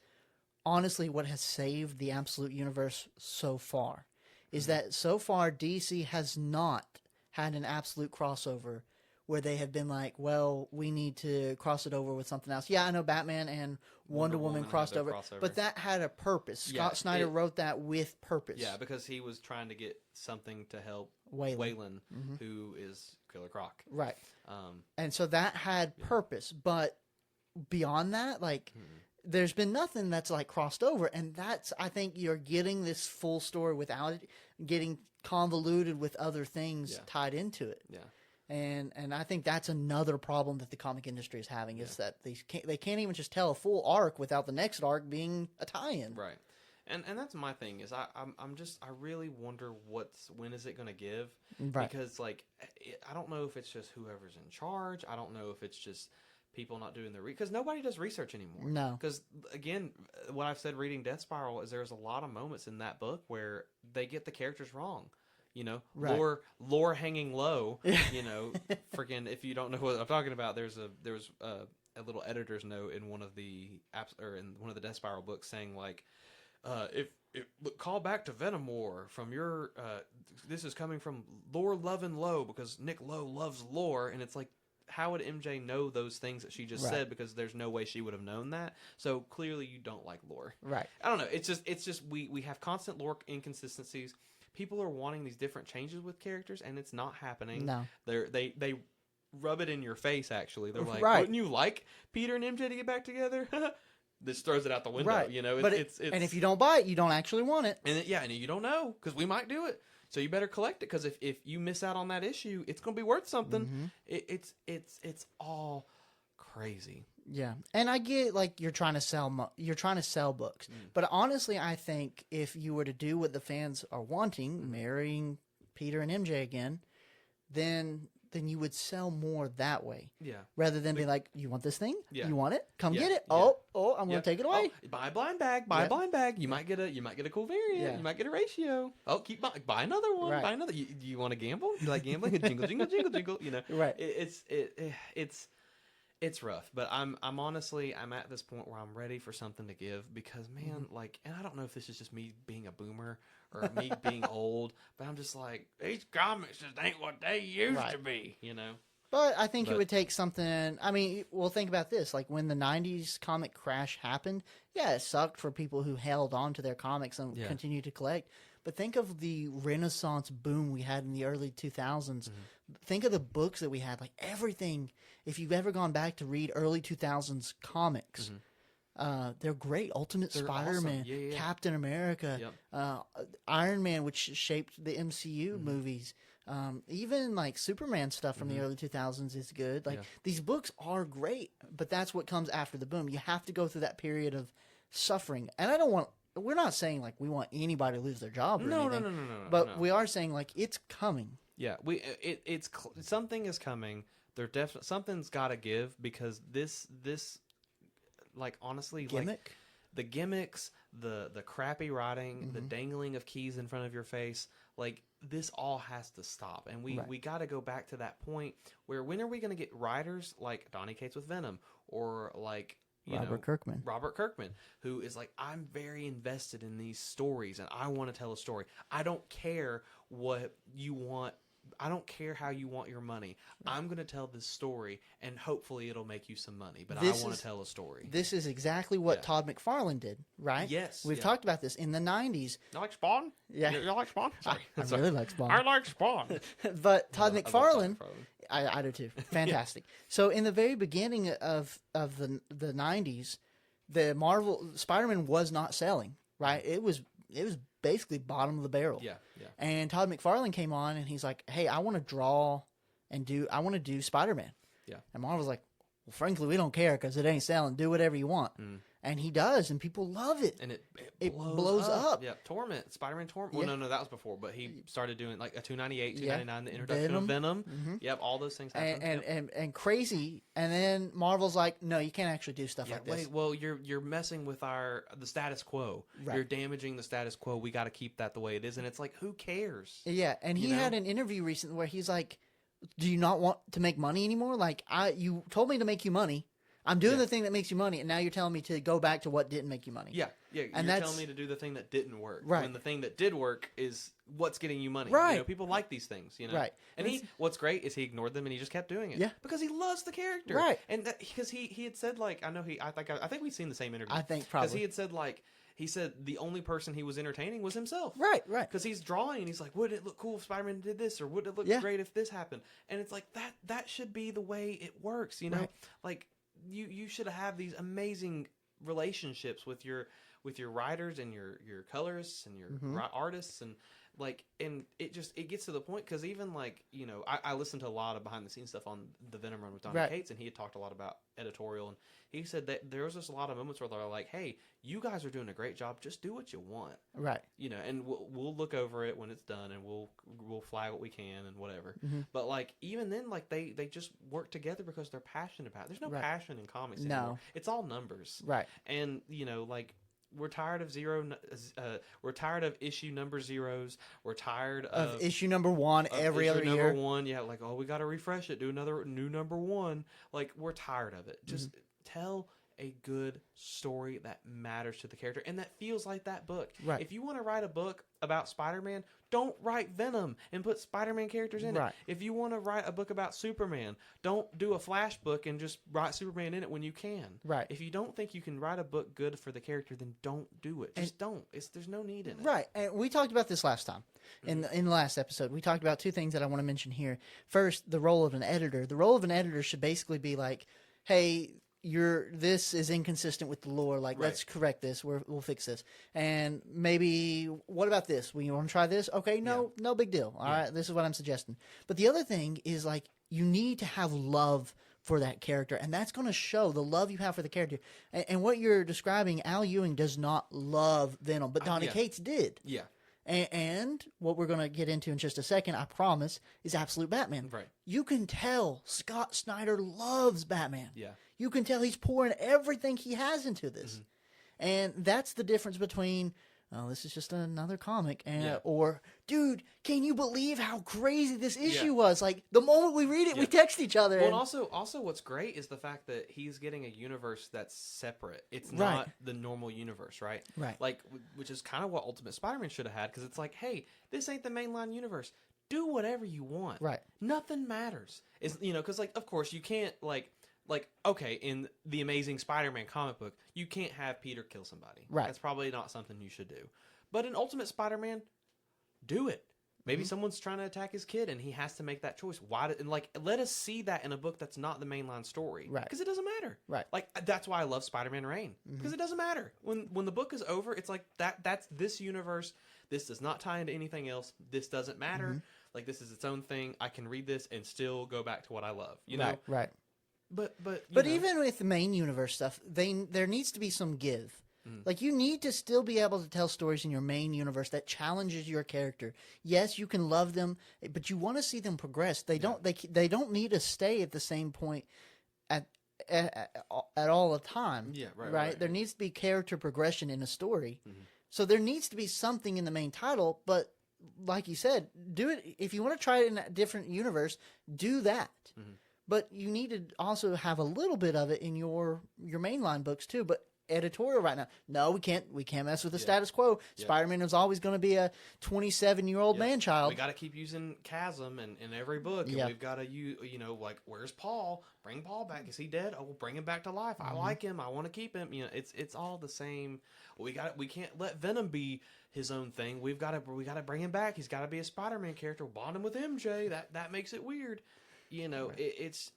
honestly what has saved the Absolute Universe so far. Is that so far DC has not had an absolute crossover where they have been like, well, we need to cross it over with something else. Yeah, I know Batman and Wonder Woman crossed over, but that had a purpose. Scott Snyder wrote that with purpose. Yeah, because he was trying to get something to help Waylon, who is Killer Croc. Right. And so that had purpose, but beyond that, like, there's been nothing that's like crossed over, and that's, I think you're getting this full story without it getting convoluted with other things tied into it. Yeah. And I think that's another problem that the comic industry is having is that they can't even just tell a full arc without the next arc being a tie-in. Right. And that's my thing is I really wonder when is it going to give? Right. Because like I don't know if it's just whoever's in charge. I don't know if it's just people not doing their because nobody does research anymore. No. Because again, what I've said reading Death Spiral is there's a lot of moments in that book where they get the characters wrong. You know, right. lore hanging low. You know, freaking if you don't know what I'm talking about, there was a little editor's note in one of the apps or in one of the Death Spiral books saying like, if call back to Venom War from your this is coming from lore loving Lowe because Nick Lowe loves lore, and it's like, how would MJ know those things that she just said? Because there's no way she would have known that. So clearly you don't like lore. Right. I don't know. It's just we have constant lore inconsistencies. People are wanting these different changes with characters, and it's not happening. No. They rub it in your face, actually. They're like, right. Wouldn't you like Peter and MJ to get back together? This throws it out the window, right. You know? It's and if you don't buy it, you don't actually want it. And and you don't know, because we might do it. So you better collect it, because if you miss out on that issue, it's going to be worth something. It's all crazy. Yeah, and I get like you're trying to sell books, but honestly, I think if you were to do what the fans are wanting, marrying Peter and MJ again, then you would sell more that way. Yeah. Rather than be like, you want this thing? Yeah. You want it? Come get it. Yeah. Oh, I'm going to take it away. Oh, buy a blind bag. Buy a blind bag. You might get a cool variant. Yeah. You might get a ratio. Oh, buy another one. Right. Buy another. Do you want to gamble? You like gambling? Jingle, jingle, jingle, jingle. You know. Right. It's rough, but I'm honestly at this point where I'm ready for something to give because man, like, and I don't know if this is just me being a boomer or me being old, but I'm just like, these comics just ain't what they used to be, you know. But I think it would take something. I mean, well, think about this: like when the '90s comic crash happened, yeah, it sucked for people who held on to their comics and continued to collect. But think of the Renaissance boom we had in the early 2000s. Think of the books that we had, like everything. If you've ever gone back to read early 2000s comics, they're great. Ultimate Spider-Man, awesome. Captain America, Iron Man, which shaped the MCU movies. Even like Superman stuff from the early 2000s is good. Like these books are great, but that's what comes after the boom. You have to go through that period of suffering. And we're not saying like we want anybody to lose their job or anything. No. But we are saying like it's coming. Yeah, it's something is coming. There definitely something's got to give because this like honestly gimmick, like, the gimmicks, the crappy writing, the dangling of keys in front of your face, like this all has to stop. And we got to go back to that point where when are we going to get writers like Donny Cates with Venom or like Robert Kirkman, who is like, I'm very invested in these stories and I want to tell a story. I don't care what you want. I don't care how you want your money. I'm going to tell this story and hopefully it'll make you some money, but I want to tell a story. This is exactly what Todd McFarlane did, right? Yes. We've talked about this in the 90s. You like Spawn? Yeah. You like Spawn? Sorry. I really like Spawn. I like Spawn. But Todd McFarlane, I do too. Fantastic. So in the very beginning of the 90s, the Marvel Spider-Man was not selling, right? It was basically bottom of the barrel. Yeah. And Todd McFarlane came on and he's like, "Hey, I want to draw and I want to do Spider-Man." Yeah. And Marvel's like, "Well, frankly, we don't care because it ain't selling. Do whatever you want." And he does, and people love it. And it blows up. Yeah, Torment, Spider-Man Torment. Well, no, that was before, but he started doing like a 298, 299, the introduction of Venom. Yep, all those things happened. And crazy. And then Marvel's like, no, you can't actually do stuff like this. Wait, well, you're messing with the status quo. Right. You're damaging the status quo. We got to keep that the way it is. And it's like, who cares? Yeah, and he had an interview recently where he's like, do you not want to make money anymore? Like, you told me to make you money. I'm doing the thing that makes you money, and now you're telling me to go back to what didn't make you money. Yeah. And you're telling me to do the thing that didn't work. Right. When the thing that did work is what's getting you money. Right. You know, people like these things, you know. Right. And what's great is he ignored them and he just kept doing it. Yeah. Because he loves the character. Right. And because he had said, like, I think we've seen the same interview. I think probably. Because he had said, like, he said the only person he was entertaining was himself. Right. Because he's drawing and he's like, would it look cool if Spider-Man did this? Or would it look great if this happened? And it's like, that should be the way it works, you know? Right. Like, you should have these amazing relationships with your writers and your colorists and your artists, and like, and it gets to the point, because even, like, you know, I listened to a lot of behind the scenes stuff on the Venom run with Donny Cates, and he had talked a lot about editorial, and he said that there was just a lot of moments where they're like, hey, you guys are doing a great job, just do what you want, right? You know, and we'll look over it when it's done, and we'll flag what we can and whatever. But like, even then, like, they just work together because they're passionate about it. There's no passion in comics anymore. No, it's all numbers, right? And you know, like, we're tired of we're tired of issue number zeros. We're tired of issue number one every other year. Number one, yeah, like, oh, we got to refresh it, do another new number one. Like, we're tired of it. Just tell a good story that matters to the character and that feels like that book. Right. If you want to write a book about Spider-Man, don't write Venom and put Spider-Man characters in it. If you want to write a book about Superman, don't do a Flash book and just write Superman in it when you can. Right. If you don't think you can write a book good for the character, then don't do it. Just don't. There's no need in it. Right. And we talked about this last time. In the last episode, we talked about two things that I want to mention here. First, the role of an editor. The role of an editor should basically be like, hey, this is inconsistent with the lore. Like, let's correct this. We'll fix this. And maybe, what about this? You want to try this? Okay, no big deal. All right, this is what I'm suggesting. But the other thing is, like, you need to have love for that character, and that's going to show the love you have for the character. And what you're describing, Al Ewing does not love Venom, but Donny Cates did. Yeah. And what we're going to get into in just a second, I promise, is Absolute Batman. Right. You can tell Scott Snyder loves Batman. Yeah. You can tell he's pouring everything he has into this. And that's the difference between, oh, this is just another comic, or, dude, can you believe how crazy this issue was? Like, the moment we read it, we text each other. Well, and also what's great is the fact that he's getting a universe that's separate. It's not the normal universe, right? Right. Like, which is kind of what Ultimate Spider-Man should have had, because it's like, hey, this ain't the mainline universe. Do whatever you want. Right. Nothing matters. Because, like, of course, you can't, like, okay, in the Amazing Spider-Man comic book, you can't have Peter kill somebody. Right. That's probably not something you should do. But in Ultimate Spider-Man, do it. Maybe someone's trying to attack his kid, and he has to make that choice. Let us see that in a book that's not the mainline story. Right. Because it doesn't matter. Right. Like, that's why I love Spider-Man Reign. Because it doesn't matter. When the book is over, it's like, that's this universe. This does not tie into anything else. This doesn't matter. Like, this is its own thing. I can read this and still go back to what I love. You know? Right. But even with the main universe stuff, there needs to be some give. Like, you need to still be able to tell stories in your main universe that challenges your character. Yes, you can love them, but you want to see them progress. They don't need to stay at the same point at all the time. Yeah, right. There needs to be character progression in a story. So there needs to be something in the main title, but like you said, do it. If you want to try it in a different universe, do that. But you need to also have a little bit of it in your mainline books too. But editorial right now, no, we can't mess with the status quo. Spider-Man is always going to be a 27-year-old man-child. We got to keep using Chasm in every book, and we've got to use, like, where's Paul? Bring Paul back. Is he dead? Oh, we'll bring him back to life. I like him. I want to keep him. It's all the same. We can't let Venom be his own thing. We got to bring him back. He's got to be a Spider-Man character. Bond him with MJ. That makes it weird. It's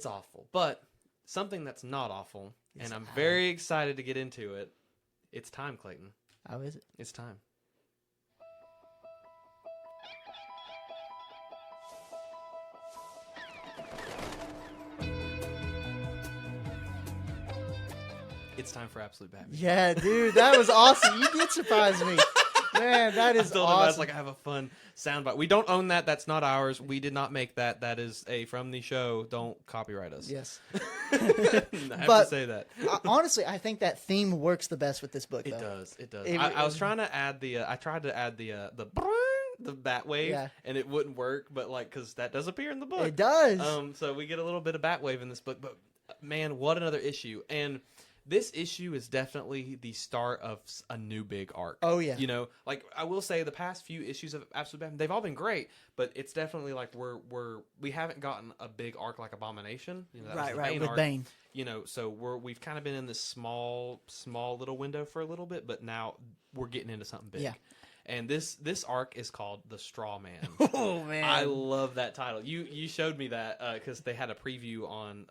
awful. But something that's not awful, and I'm very excited to get into it. It's time, Clayton. How is it? It's time. It's time for Absolute Batman. Yeah, dude, that was awesome. You did surprise me. Man, that is awesome. Like, I have a fun soundbite. We don't own that. That's not ours. We did not make that. That is from the show. Don't copyright us. Yes. I have to say that. Honestly, I think that theme works the best with this book. It does. I was trying to add the. I tried to add the the Batwave, Yeah. and it wouldn't work, but like because that does appear in the book. It does. So we get a little bit of Batwave in this book, but man, what another issue! And this issue is definitely the start of a new big arc. Oh, yeah. You know, like I will say, the past few issues of Absolute Batman, they've all been great, but it's definitely like we haven't gotten a big arc like Abomination. You know, that was the Right, Bane with arc. Bane. You know, so we've kind of been in this small little window for a little bit, but now we're getting into something big. Yeah. And this arc is called The Straw Man. Oh, man. I love that title. You showed me that because they had a preview on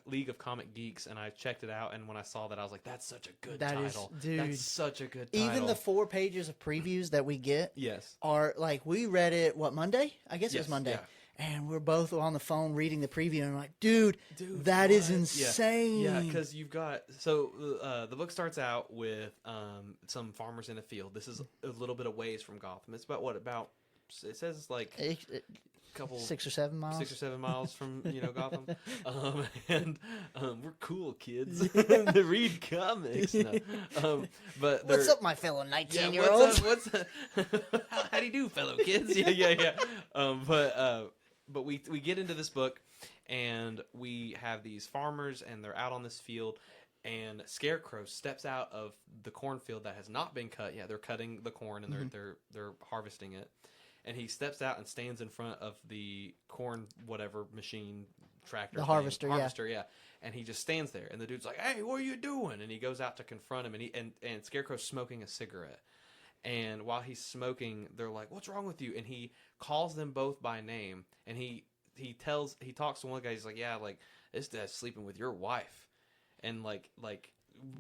League of Comic Geeks, and I checked it out. And when I saw that, I was like, "That's such a good title. Dude. That's such a good title." Even the 4 pages of previews that we get yes are like, we read it, Monday? I guess it was Yes, Monday. yeah. And we're both on the phone reading the preview, and I'm like, dude, that what? is insane. Yeah, because you've got the book starts out with some farmers in a field. This is a little bit of ways from Gotham. It's about it says it's like a couple 6 or 7 miles. 6 or 7 miles from Gotham, and we're cool kids. They read comics. No. But What's up, my fellow yeah, 19-year-olds? what's up? How do you do, fellow kids? Yeah. But we get into this book, and we have these farmers, and they're out on this field, and Scarecrow steps out of the cornfield that has not been cut yet. They're cutting the corn, and they're harvesting it, and he steps out and stands in front of the corn whatever machine tractor. The thing. harvester, Yeah. And he just stands there, and the dude's like, "Hey, what are you doing?" And he goes out to confront him, and Scarecrow's smoking a cigarette. And while he's smoking, they're like, "What's wrong with you?" And he calls them both by name, and he talks to one guy. He's like, "Yeah, like this guy's sleeping with your wife," and like.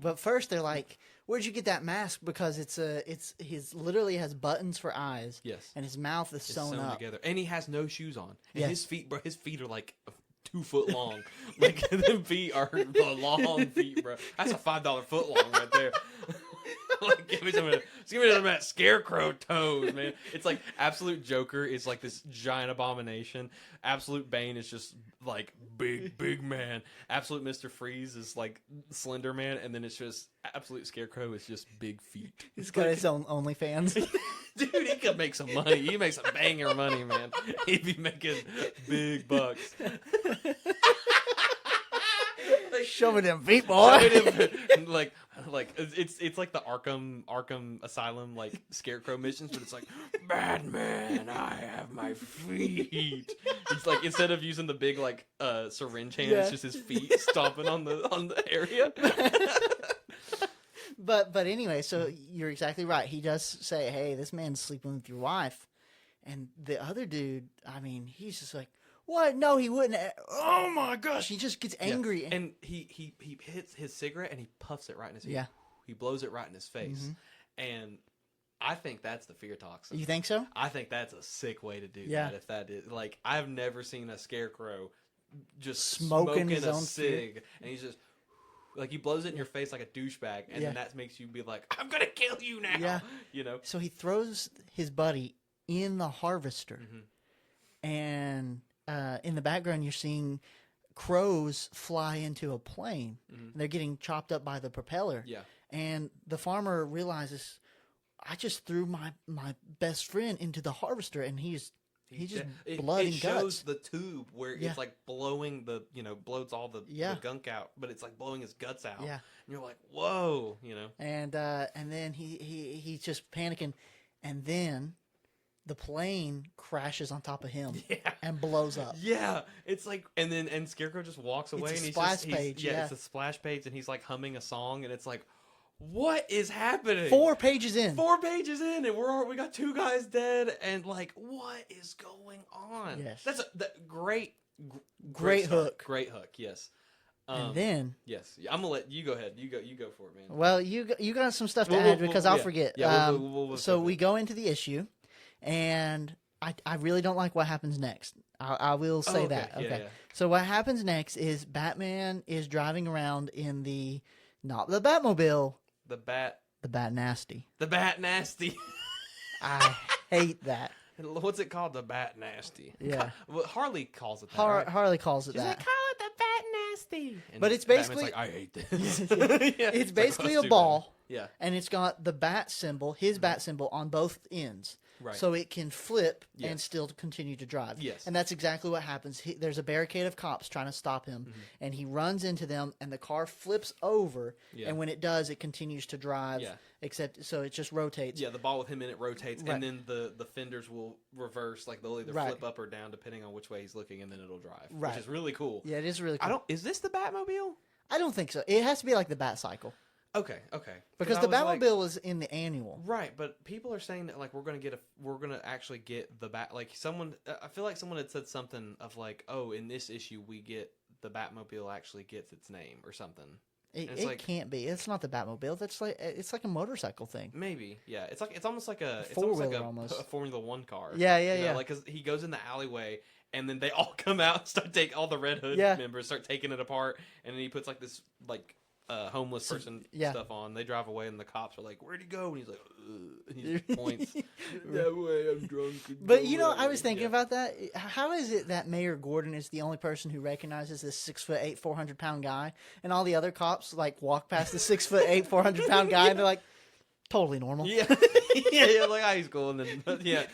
But first they're like, "Where'd you get that mask?" Because his literally has buttons for eyes. Yes. And his mouth is sewn up together, and he has no shoes on. And Yes. his feet are like 2 foot long. Like them feet are the long feet, bro. That's a $5 foot long right there. Like, give me some of that Scarecrow toes, man. It's like Absolute Joker is like this giant abomination. Absolute Bane is just like big man. Absolute Mr. Freeze is like Slender Man, and then it's just Absolute Scarecrow is just big feet. He's got his own OnlyFans. Dude, he could make some money. He makes some banger money, man. He'd be making big bucks. Show me them feet, boy. like it's like the Arkham Asylum like Scarecrow missions, but it's like, Batman, I have my feet. It's like instead of using the big like syringe hand, it's just his feet stomping on the area. But anyway, so you're exactly right. He does say, "Hey, this man's sleeping with your wife," and the other dude, I mean, he's just like, "What? No, he wouldn't." Oh my gosh, he just gets angry. Yeah. And he hits his cigarette and he puffs it right in his face. Yeah. He blows it right in his face. And I think that's the fear toxin. You think so? I think that's a sick way to do that. If that is like, I've never seen a Scarecrow just smoking his a own cig, and he's just like, he blows it in your face like a douchebag, and then that makes you be like, "I'm gonna kill you now." Yeah. You know. So he throws his buddy in the harvester, and in the background you're seeing crows fly into a plane. And they're getting chopped up by the propeller. Yeah. And the farmer realizes, I just threw my best friend into the harvester, and he's just blood and guts. It shows the tube where it's like blowing blows all the gunk out, but it's like blowing his guts out. Yeah. And you're like, whoa, And then he's just panicking, and then the plane crashes on top of him and blows up. Yeah, it's like, and Scarecrow just walks away. It's a and splash page. It's a splash page, and he's like humming a song, and it's like, what is happening? 4 pages in. 4 pages in, and we got 2 guys dead, and like, what is going on? Yes, that's great hook. Great hook. Yes. And then yes, I'm gonna let you go ahead. You go for it, man. Well, you got some stuff to add because I'll forget. Yeah, so we go into the issue, and I really don't like what happens next. I will say that. Okay. Yeah. So what happens next is Batman is driving around in not the Batmobile, the Bat Nasty. The Bat Nasty. I hate that. What's it called? The Bat Nasty. Yeah. Well, Harley calls it that. Harley calls it She's that. like, call it the Bat Nasty. And but it's basically like, I hate this. It's basically a ball. Yeah. And it's got the bat symbol, his bat symbol on both ends. Right. so it can flip Yes. and still continue to drive. Yes. And that's exactly what happens. There's a barricade of cops trying to stop him, Mm-hmm. and he runs into them, and the car flips over, Yeah. and when it does, it continues to drive, Yeah. except so it just rotates. Yeah, the ball with him in it rotates, Right. and then the fenders will reverse. Like they'll either Right. flip up or down depending on which way he's looking, and then it'll drive, Right. which is really cool. Yeah, it is really cool. Is this the Batmobile? I don't think so. It has to be like the Bat Cycle. Okay. Because I the was like- Batmobile was in the annual. Right, but people are saying that like we're gonna actually get the Bat. Like I feel like someone had said something of like, oh, in this issue we get the Batmobile actually gets its name or something. It like- can't be. It's not the Batmobile. It's like a motorcycle thing. Maybe, yeah. It's almost like a four-wheeler almost. a Formula One car. Yeah, You know, yeah. Like, cause he goes in the alleyway, and then they all come out, and start all the Red Hood Yeah. members start taking it apart, and then he puts like this like homeless person yeah. stuff on. They drive away, and the cops are like, "Where'd he go?" And he's like, ugh, and he just points Right. that way. I'm drunk. But you know, I was thinking Yeah. about that. How is it that Mayor Gordon is the only person who recognizes this 6'8", 400-pound guy, and all the other cops like walk past the 6'8", 400-pound guy, and they're like, totally normal. Yeah, yeah, like high school, and then yeah.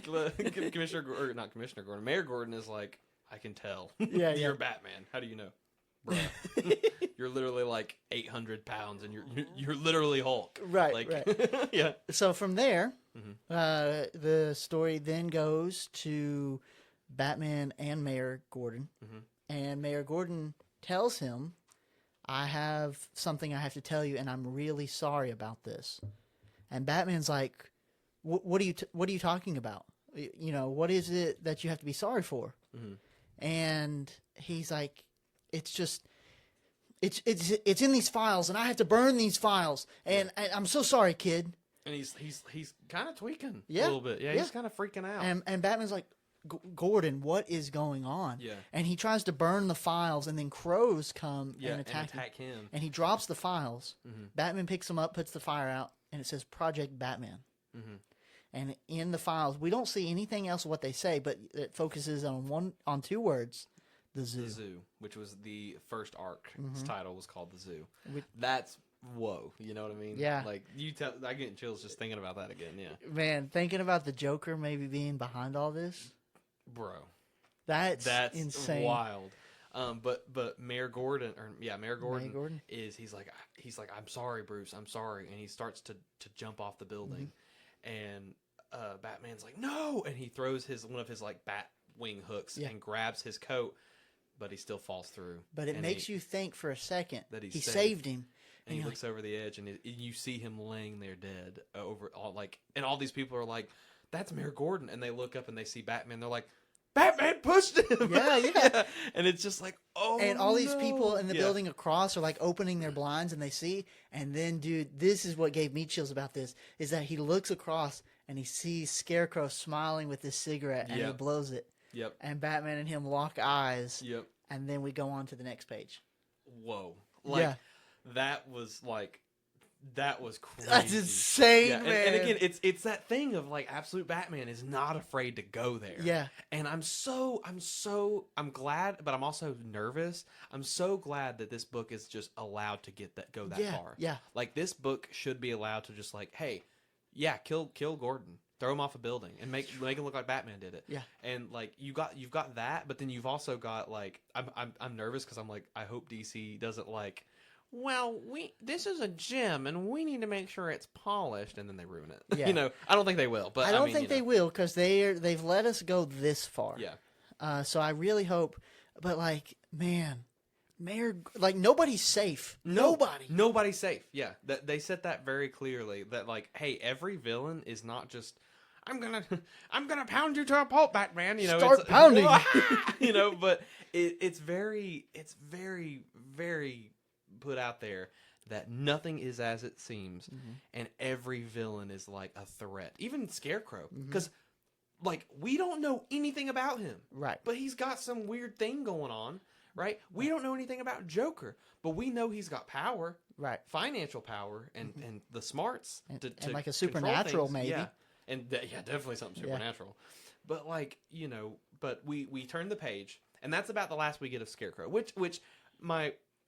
Not Commissioner Gordon. Mayor Gordon is like, I can tell. Yeah, You're yeah. Batman. How do you know, bruh? You're literally like 800 pounds, and you're literally Hulk. Right, Like, right. yeah. So from there, Mhm. the story then goes to Batman and Mayor Gordon, Mhm. and Mayor Gordon tells him, "I have something I have to tell you, and I'm really sorry about this." And Batman's like, "What are you talking about? You know, what is it that you have to be sorry for?" Mhm. And he's like, "It's just." It's in these files, and I have to burn these files, and I'm so sorry, kid. And he's kind of tweaking Yeah, a little bit. Yeah, yeah. he's kind of freaking out. And Batman's like, Gordon, what is going on? Yeah. And he tries to burn the files, and then crows come yeah, and attack him. him. And he drops the files. Mhm. Batman picks them up, puts the fire out, and it says Project Batman. Mhm. And in the files, we don't see anything else of what they say, but it focuses on two words: the zoo. The Zoo, which was the first arc. Its Mhm. title was called The Zoo. We- That's whoa. You know what I mean? Yeah. Like I get chills just thinking about that again. Yeah, Man, thinking about the Joker maybe being behind all this, bro. that's Insane. insane. Wild. But Mayor Gordon, Mayor Gordon, Mayor Gordon? he's like, I'm sorry, Bruce, I'm sorry, and he starts to jump off the building, and Batman's like, no, and he throws one of his like bat wing hooks Yeah. and grabs his coat, but he still falls through. But it And makes you think for a second that he he's saved him. and he you're looks over the edge, and you see him laying there dead over all and all these people are like, that's Mayor Gordon, and they look up and they see Batman. They're like, Batman pushed him. Yeah. And it's just like, oh, And all these no. people in the Yeah. building across are like opening their blinds and they see. And then, dude, this is what gave me chills about this, is that he looks across and he sees Scarecrow smiling with his cigarette and he Yep. blows it. Yep. And Batman and him lock eyes. Yep. And then we go on to the next page. Whoa. Like, Yeah. that was crazy. That's insane, Yeah, man. and again, it's that thing of like absolute Batman is not afraid to go there. Yeah. And I'm glad, but I'm also nervous. I'm so glad that this book is just allowed to go that Yeah, far. yeah. Like this book should be allowed to just like, hey, yeah, kill Gordon, throw him off a building, and make him look like Batman did it. Yeah. And like you've got that, but then you've also got like I'm nervous because I'm like I hope DC doesn't like. Well, this is a gem, and we need to make sure it's polished, and then they ruin it. Yeah. You know, I don't think they will, but I don't mean, think you they know. will because they've let us go this far. Yeah. So I really hope. But like, man, Mayor, like nobody's safe. Nobody. Nobody's safe. Yeah, they said that very clearly. That like, hey, every villain is not just. I'm gonna pound you to a pulp, Batman. You know, Start pounding. You know, but it's very very put out there that nothing is as it seems, and every villain is like a threat. Even Scarecrow, because like we don't know anything about him, Right. but he's got some weird thing going on, right? We don't know anything about Joker, but we know he's got power, Right. financial power, and the smarts And to like a control supernatural, things. maybe. Yeah, and definitely something Yeah. supernatural. But like but we turn the page, and that's about the last we get of Scarecrow. Which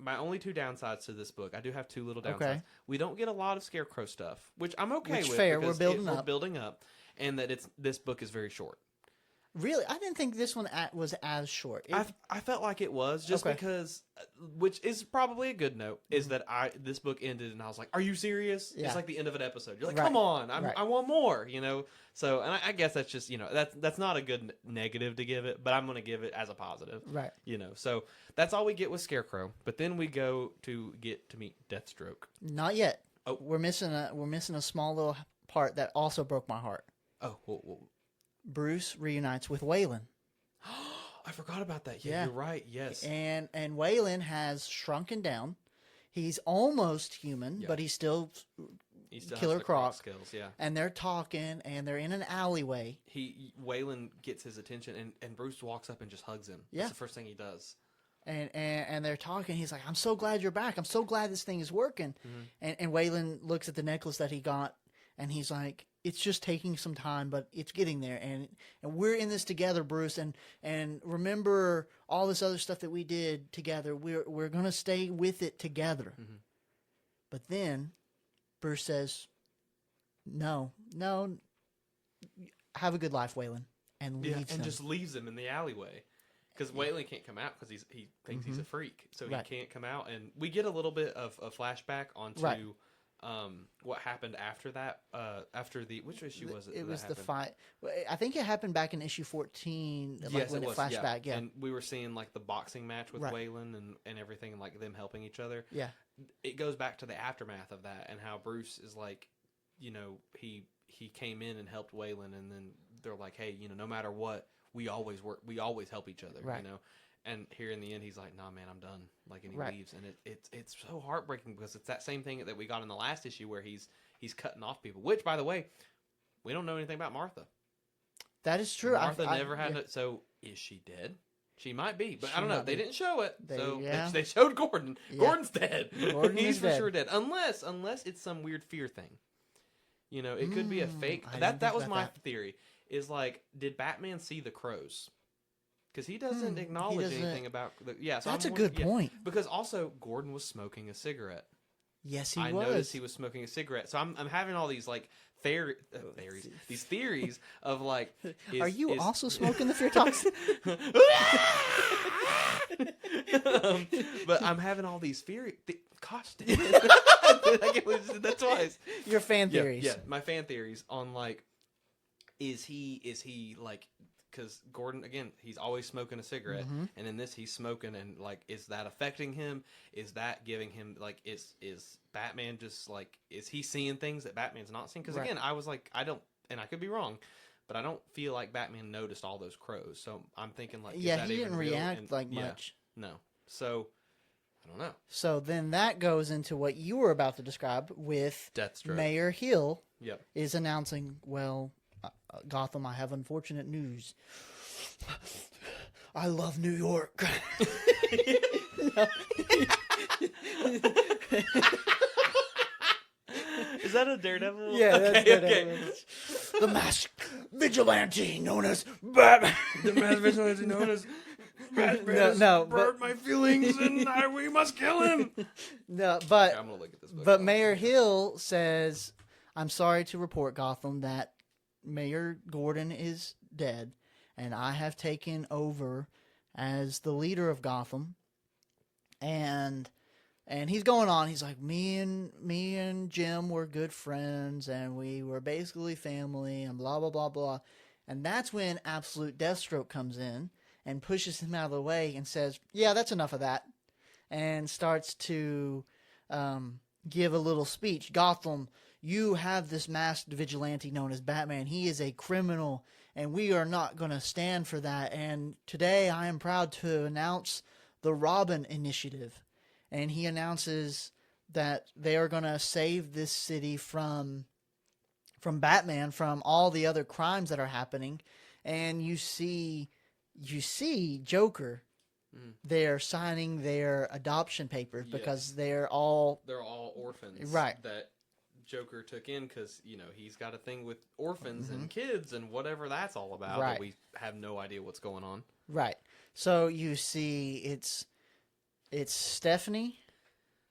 my only two downsides to this book, I do have two little downsides. Okay. We don't get a lot of Scarecrow stuff, which I'm okay Which with. fair, because we're building we're up. building up. and that this book is very short. Really, I didn't think this one was as short. I felt like it was just because, which is probably a good note, is that this book ended and I was like, "Are you serious?" Yeah. It's like the end of an episode. You're like, Right. "Come on, Right. I want more," you know. So, and I guess that's just that's not a good negative to give it, but I'm going to give it as a positive, Right. You know, so that's all we get with Scarecrow. But then we go to get to meet Deathstroke. Not yet. Oh. We're missing a small little part that also broke my heart. Oh, well. Bruce reunites with Waylon. I forgot about that. Yeah. You're right. Yes. And Waylon has shrunken down. He's almost human, but he's still He still Killer has the Croc skills, yeah. And they're talking, and they're in an alleyway. Waylon gets his attention, and Bruce walks up and just hugs him. Yeah. That's the first thing he does. And they're talking. He's like, "I'm so glad you're back. I'm so glad this thing is working." And Waylon looks at the necklace that he got, and he's like, "It's just taking some time, but it's getting there. And we're in this together, Bruce. And remember all this other stuff that we did together. We're gonna stay with it together." But then Bruce says, "No, have a good life, Waylon," and leaves him. Just leaves him in the alleyway. Because Waylon can't come out because he thinks he's a freak, so he can't come out. And we get a little bit of a flashback onto what happened after that. After which issue was it? It was the fight. I think it happened back in issue 14. Yes, when it was. Flashback. Yeah. And we were seeing like the boxing match with Waylon and everything, and like them helping each other. Yeah. It goes back to the aftermath of that and how Bruce is like, he came in and helped Waylon, and then they're like, "Hey, no matter what, we always work. We always help each other." Right. And here in the end, he's like, "Nah, man, I'm done." Like, and he Right. leaves, and it's so heartbreaking because it's that same thing that we got in the last issue where he's cutting off people. Which, by the way, we don't know anything about Martha. That is true. Martha never had it. So is she dead? She might be, but I don't know. They didn't show it. They showed Gordon. Yeah. Gordon's dead. He's for sure dead. Unless it's some weird fear thing. It could be a fake. That was my theory. Is like, did Batman see the crows? Because he doesn't acknowledge anything about the. Yeah, so that's a good point. Because also Gordon was smoking a cigarette. Yes, he was. I noticed he was smoking a cigarette. So I'm having all these like theories, these theories of like. Are you also smoking the fear toxin? But I'm having all these theories. Gosh, damn it. I can't believe I did that twice. Your fan theories. Yeah, my fan theories on like, is he like, because Gordon, again, he's always smoking a cigarette, and in this he's smoking, and like, is that affecting him? Is that giving him like, is Batman just like, is he seeing things that Batman's not seeing? Because again, I was like, I don't, and I could be wrong, but I don't feel like Batman noticed all those crows. So I'm thinking like, he didn't react much. No, so I don't know. So then that goes into what you were about to describe with Deathstroke. Mayor Hill Yep. is announcing, well, Gotham, I have unfortunate news. I love New York. Is that a Daredevil? Yeah, that's Daredevil. The masked vigilante known as Batman. The masked vigilante known as Batman but my feelings, and we must kill him. No, but I'm gonna look at this book. But Mayor Hill says, "I'm sorry to report, Gotham, that Mayor Gordon is dead, and I have taken over as the leader of Gotham." And he's going on. He's like, me and Jim were good friends, and we were basically family, and blah blah blah blah. And that's when Absolute Deathstroke comes in and pushes him out of the way and says, "Yeah, that's enough of that," and starts to give a little speech. Gotham, you have this masked vigilante known as Batman. He is a criminal, and we are not going to stand for that. And today I am proud to announce the Robin Initiative. And he announces that they are going to save this city from Batman, from all the other crimes that are happening. And you see Joker there signing their adoption papers because they're all orphans, right? That Joker took in because he's got a thing with orphans and kids and whatever that's all about. Right. That we have no idea what's going on. Right. So you see, it's Stephanie.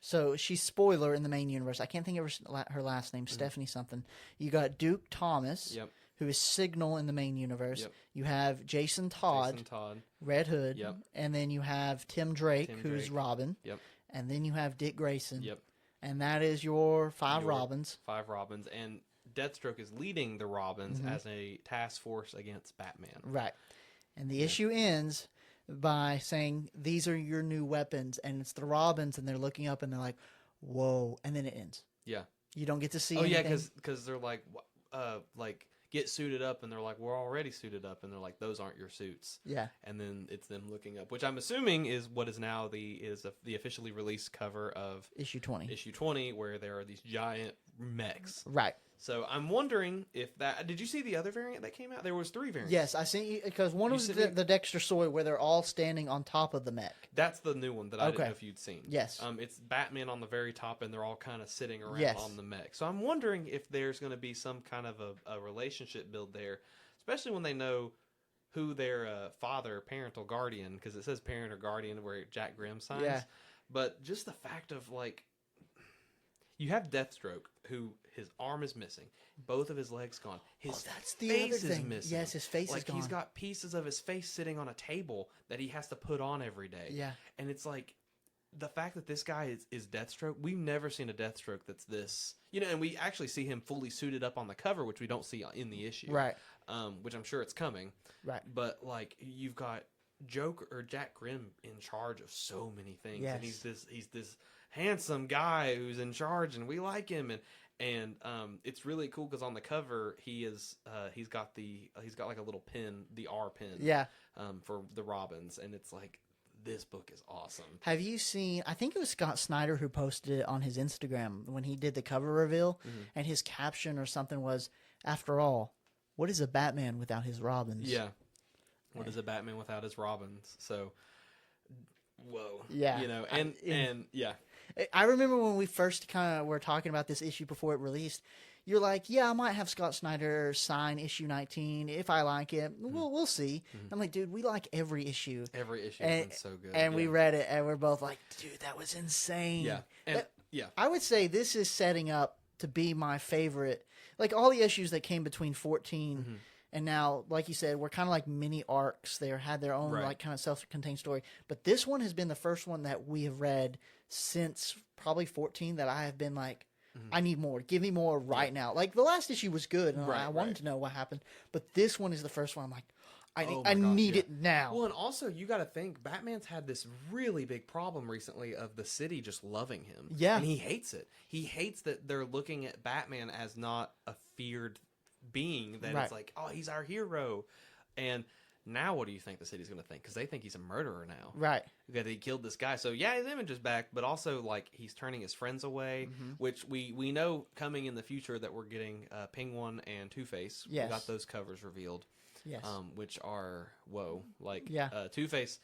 So she's Spoiler in the main universe. I can't think of her last name. Stephanie something. You got Duke Thomas. Yep. who is Signal in the main universe. Yep. You have Jason Todd, Red Hood. Yep. And then you have Tim Drake, who's Robin. Yep. And then you have Dick Grayson. Yep. And that is your five Robins. 5 Robins. And Deathstroke is leading the Robins as a task force against Batman. Right. And the issue ends by saying, these are your new weapons. And it's the Robins, and they're looking up, and they're like, whoa. And then it ends. Yeah. You don't get to see anything. Yeah, because they're like, get suited up, and they're like, we're already suited up, and they're like, those aren't your suits. Yeah. And then it's them looking up, which I'm assuming is what is now the officially released cover of issue 20. Issue 20, where there are these giant mechs. Right. So I'm wondering if that. Did you see the other variant that came out? There was 3 variants. Yes, I sent you, because one was the Dexter Soy, where they're all standing on top of the mech. That's the new one that I didn't know if you'd seen. Yes. It's Batman on the very top, and they're all kind of sitting around on the mech. So I'm wondering if there's going to be some kind of a relationship build there, especially when they know who their parental guardian, because it says parent or guardian where Jack Grimm signs. Yeah. But just the fact of, like, you have Deathstroke, who his arm is missing, both of his legs gone, his that's the face other thing. is missing. Yes, his face is gone. He's got pieces of his face sitting on a table that he has to put on every day. Yeah. And it's like, the fact that this guy is Deathstroke, we've never seen a Deathstroke that's this, and we actually see him fully suited up on the cover, which we don't see in the issue. Right. Which I'm sure it's coming. Right. But, like, you've got Joker or Jack Grimm in charge of so many things. Yes. And he's this handsome guy who's in charge, and we like him, and it's really cool because on the cover he's got like a little pin, the R pin, for the Robins, and it's like, this book is awesome. Have you seen, I think it was Scott Snyder who posted it on his Instagram when he did the cover reveal, and his caption or something was, after all, what is a Batman without his Robins? Yeah. What is a Batman without his Robins? So, whoa. Yeah. And yeah. I remember when we first kind of were talking about this issue before it released, you're like, yeah, I might have Scott Snyder sign issue 19 if I like it. We'll see. I'm like, dude, we like every issue. Every issue has been so good. And we read it, and we're both like, dude, that was insane. Yeah. And, I would say this is setting up to be my favorite. Like, all the issues that came between 14 and now, like you said, we're kind of like mini arcs. They had their own like kind of self-contained story. But this one has been the first one that we have read since probably 14 that I have been like, I need more. Give me more right now. Like, the last issue was good, and I wanted to know what happened. But this one is the first one I'm like, I need it now. Well, and also, you got to think, Batman's had this really big problem recently of the city just loving him. Yeah. And he hates it. He hates that they're looking at Batman as not a feared being, that it's like, oh, he's our hero. And now what do you think the city's going to think? Because they think he's a murderer now. Right. That he killed this guy. So, yeah, his image is back, but also, like, he's turning his friends away, which we know coming in the future that we're getting Penguin and Two-Face. Yes. We got those covers revealed. Yes. Which are, whoa. Like, yeah. Two-Face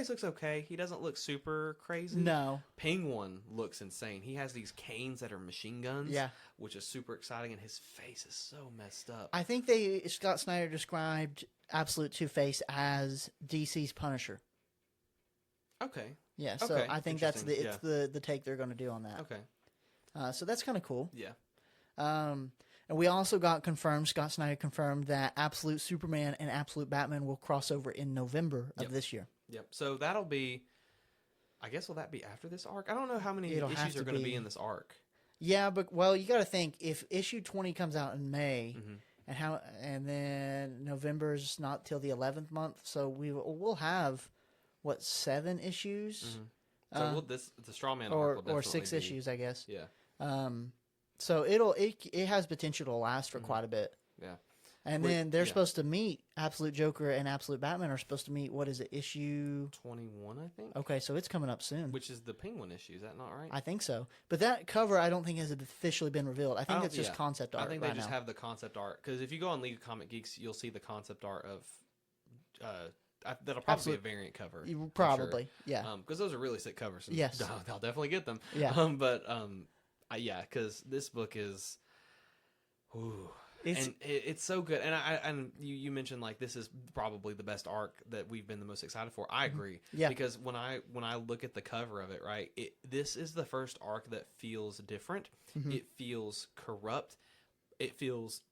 looks okay. He doesn't look super crazy. No. Penguin looks insane. He has these canes that are machine guns. Yeah. Which is super exciting, and his face is so messed up. I think Scott Snyder described Absolute Two-Face as DC's Punisher. Okay. Yeah, so I think that's the take they're going to do on that. Okay. So that's kind of cool. Yeah. And we also got confirmed, Scott Snyder confirmed that Absolute Superman and Absolute Batman will cross over in November of this year. Yep. So that'll be, I guess, will that be after this arc? I don't know how many issues are going to be in this arc. Yeah, but, well, you got to think, if issue 20 comes out in May, and then November's not till the 11th month, so we'll have, 7 issues? So the Straw Man arc will definitely or 6 issues, I guess. Yeah. So it has potential to last for quite a bit. Yeah. And then they're supposed to meet, Absolute Joker and Absolute Batman are supposed to meet, what is it, issue 21, I think? Okay, so it's coming up soon. Which is the Penguin issue, is that not right? I think so. But that cover I don't think has officially been revealed. I think it's just concept art. I think they just have the concept art. Because if you go on League of Comic Geeks, you'll see the concept art of that'll probably be a variant cover. Probably, yeah. Because those are really sick covers. Yes. I'll definitely get them. Yeah. Yeah, because this book is, it's so good. And you mentioned, like, this is probably the best arc that we've been the most excited for. I agree. Yeah. Because when I look at the cover of it, right, this is the first arc that feels different. It feels corrupt. It feels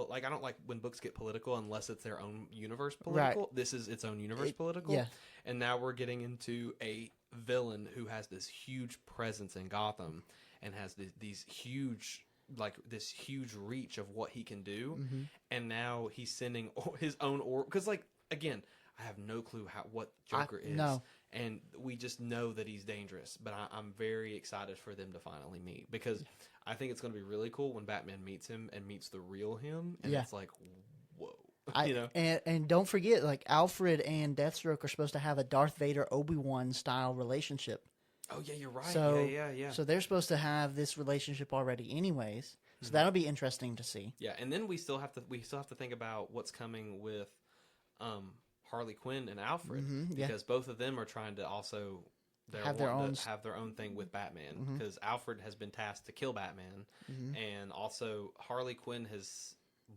like I don't like when books get political unless it's their own universe political. Right. This is its own universe political. Yeah. And now we're getting into a villain who has this huge presence in Gotham and has these huge, like this huge reach of what he can do. Mm-hmm. And now he's sending his own because like again, I have no clue what Joker is. No. And we just know that he's dangerous, but I'm very excited for them to finally meet because I think it's going to be really cool when Batman meets him and meets the real him, and it's like, whoa, you know. And don't forget, like Alfred and Deathstroke are supposed to have a Darth Vader Obi-Wan style relationship. Oh yeah, you're right. So, yeah. So they're supposed to have this relationship already, anyways. So that'll be interesting to see. Yeah, and then we still have to think about what's coming with Harley Quinn and Alfred because both of them are trying to also have their own thing with Batman because Alfred has been tasked to kill Batman and also Harley Quinn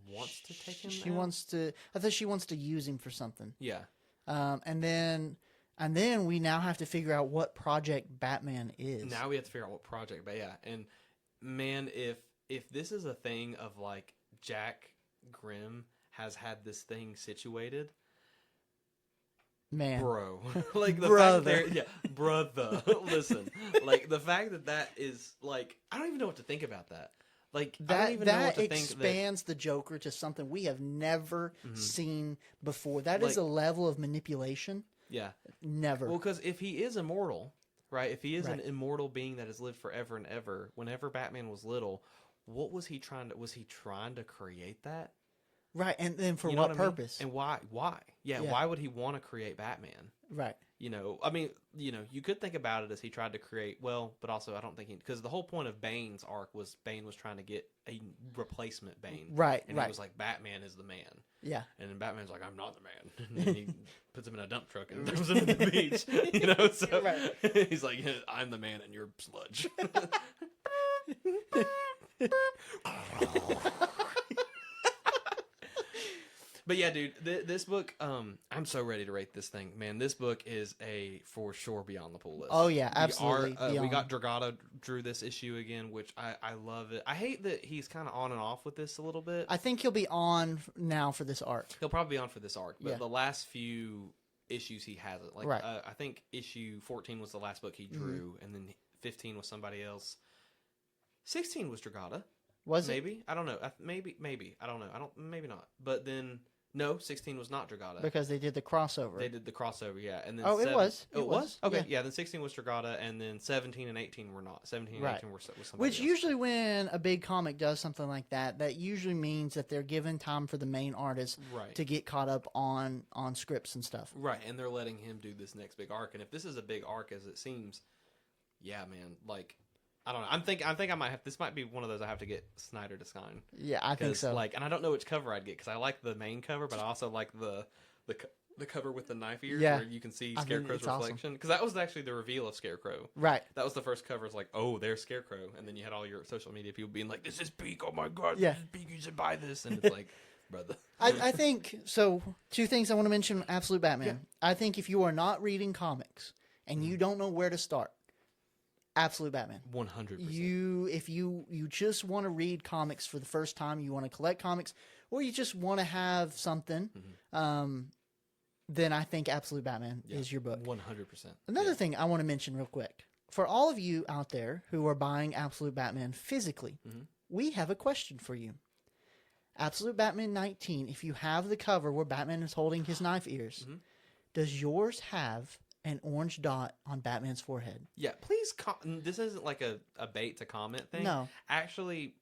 wants to take him I thought she wants to use him for something. Yeah. And then we now have to figure out what Project Batman is. Now we have to figure out what project, but yeah. And man, if this is a thing of like Jack Grimm has had this thing situated, man, bro, like the brother, fact brother. Listen, like the fact that is like I don't even know what to think about that. Like I don't even know what to expands the Joker to something we have never seen before. That is a level of manipulation. Yeah, never. Well, because if he is immortal, right? If he is an immortal being that has lived forever and ever, whenever Batman was little, what was he trying to? Was he trying to create that? Right, and then for what purpose? And why? Yeah, why would he want to create Batman? Right. You know, I mean, you could think about it as he tried to create, but also I don't think because the whole point of Bane's arc was Bane was trying to get a replacement Bane. Right, and he was like, Batman is the man. Yeah. And then Batman's like, I'm not the man. And then he puts him in a dump truck and throws him at the beach. You know, so he's like, I'm the man and you're sludge. But yeah, dude, this book, I'm so ready to rate this thing, man. This book is for sure beyond the pull list. Oh yeah, absolutely. We got Dragata drew this issue again, which I love it. I hate that he's kind of on and off with this a little bit. I think he'll be on now for this arc. He'll probably be on for this arc, but the last few issues he hasn't. Like I think issue 14 was the last book he drew, and then 15 was somebody else. 16 was Dragata. Was it? Maybe I don't know. Maybe I don't know. Maybe not. But then. No, 16 was not Dragata. Because they did the crossover. They did the crossover, yeah. And then it was. It was? Okay, yeah. Then 16 was Dragata, and then 17 and 18 were not. 17 and 18 were somebody Which else. Usually when a big comic does something like that, that usually means that they're giving time for the main artist to get caught up on scripts and stuff. Right, and they're letting him do this next big arc. And if this is a big arc as it seems, yeah, man, like... I don't know. I think I might have. This might be one of those I have to get Snyder to sign. Yeah, I think so. Like, and I don't know which cover I'd get because I like the main cover, but I also like the cover with the knife ears where you can see Scarecrow's reflection. Because that was actually the reveal of Scarecrow. Right. That was the first cover. It's like, oh, there's Scarecrow, and then you had all your social media people being like, "This is peak. Oh my god, this is peak. You should buy this." And it's like, brother. I think so. Two things I want to mention: Absolute Batman. Yeah. I think if you are not reading comics and you don't know where to start. Absolute Batman. 100%. If you just want to read comics for the first time, you want to collect comics, or you just want to have something, then I think Absolute Batman is your book. 100%. Another thing I want to mention real quick. For all of you out there who are buying Absolute Batman physically, we have a question for you. Absolute Batman 19, if you have the cover where Batman is holding his knife ears, does yours have an orange dot on Batman's forehead? Yeah, please. This isn't like a bait to comment thing. No. Actually,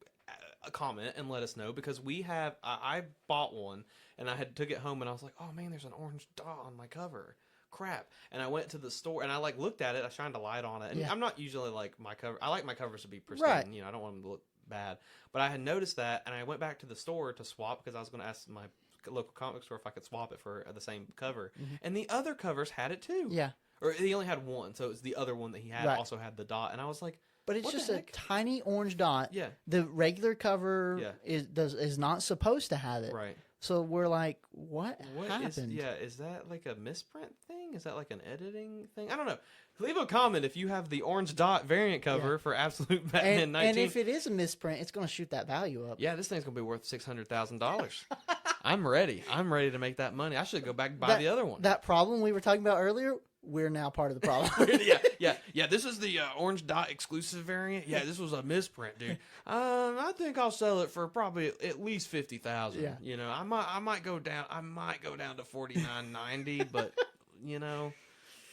comment and let us know because we have. I bought one and I took it home and I was like, oh man, there's an orange dot on my cover. Crap. And I went to the store and I looked at it. I shined a light on it. And I'm not usually like my cover. I like my covers to be pristine. Right. You know, I don't want them to look bad. But I had noticed that and I went back to the store to swap because I was going to ask my local comic store if I could swap it for the same cover. And the other covers had it too. Yeah. Or he only had one, so it was the other one that he had also had the dot. And I was like, but it's just a tiny orange dot. Yeah. The regular cover is not supposed to have it. Right. So we're like, what happened? Is that like a misprint thing? Is that like an editing thing? I don't know. Leave a comment if you have the orange dot variant cover for Absolute Batman 19. And if it is a misprint, it's going to shoot that value up. Yeah, this thing's going to be worth $600,000. I'm ready. I'm ready to make that money. I should go back and buy the other one. That problem we were talking about earlier, we're now part of the problem. Yeah. This is the orange dot exclusive variant. Yeah, this was a misprint, dude. I think I'll sell it for probably at least $50,000. Yeah. You know, I might go down. I might go down to $49.90, but you know.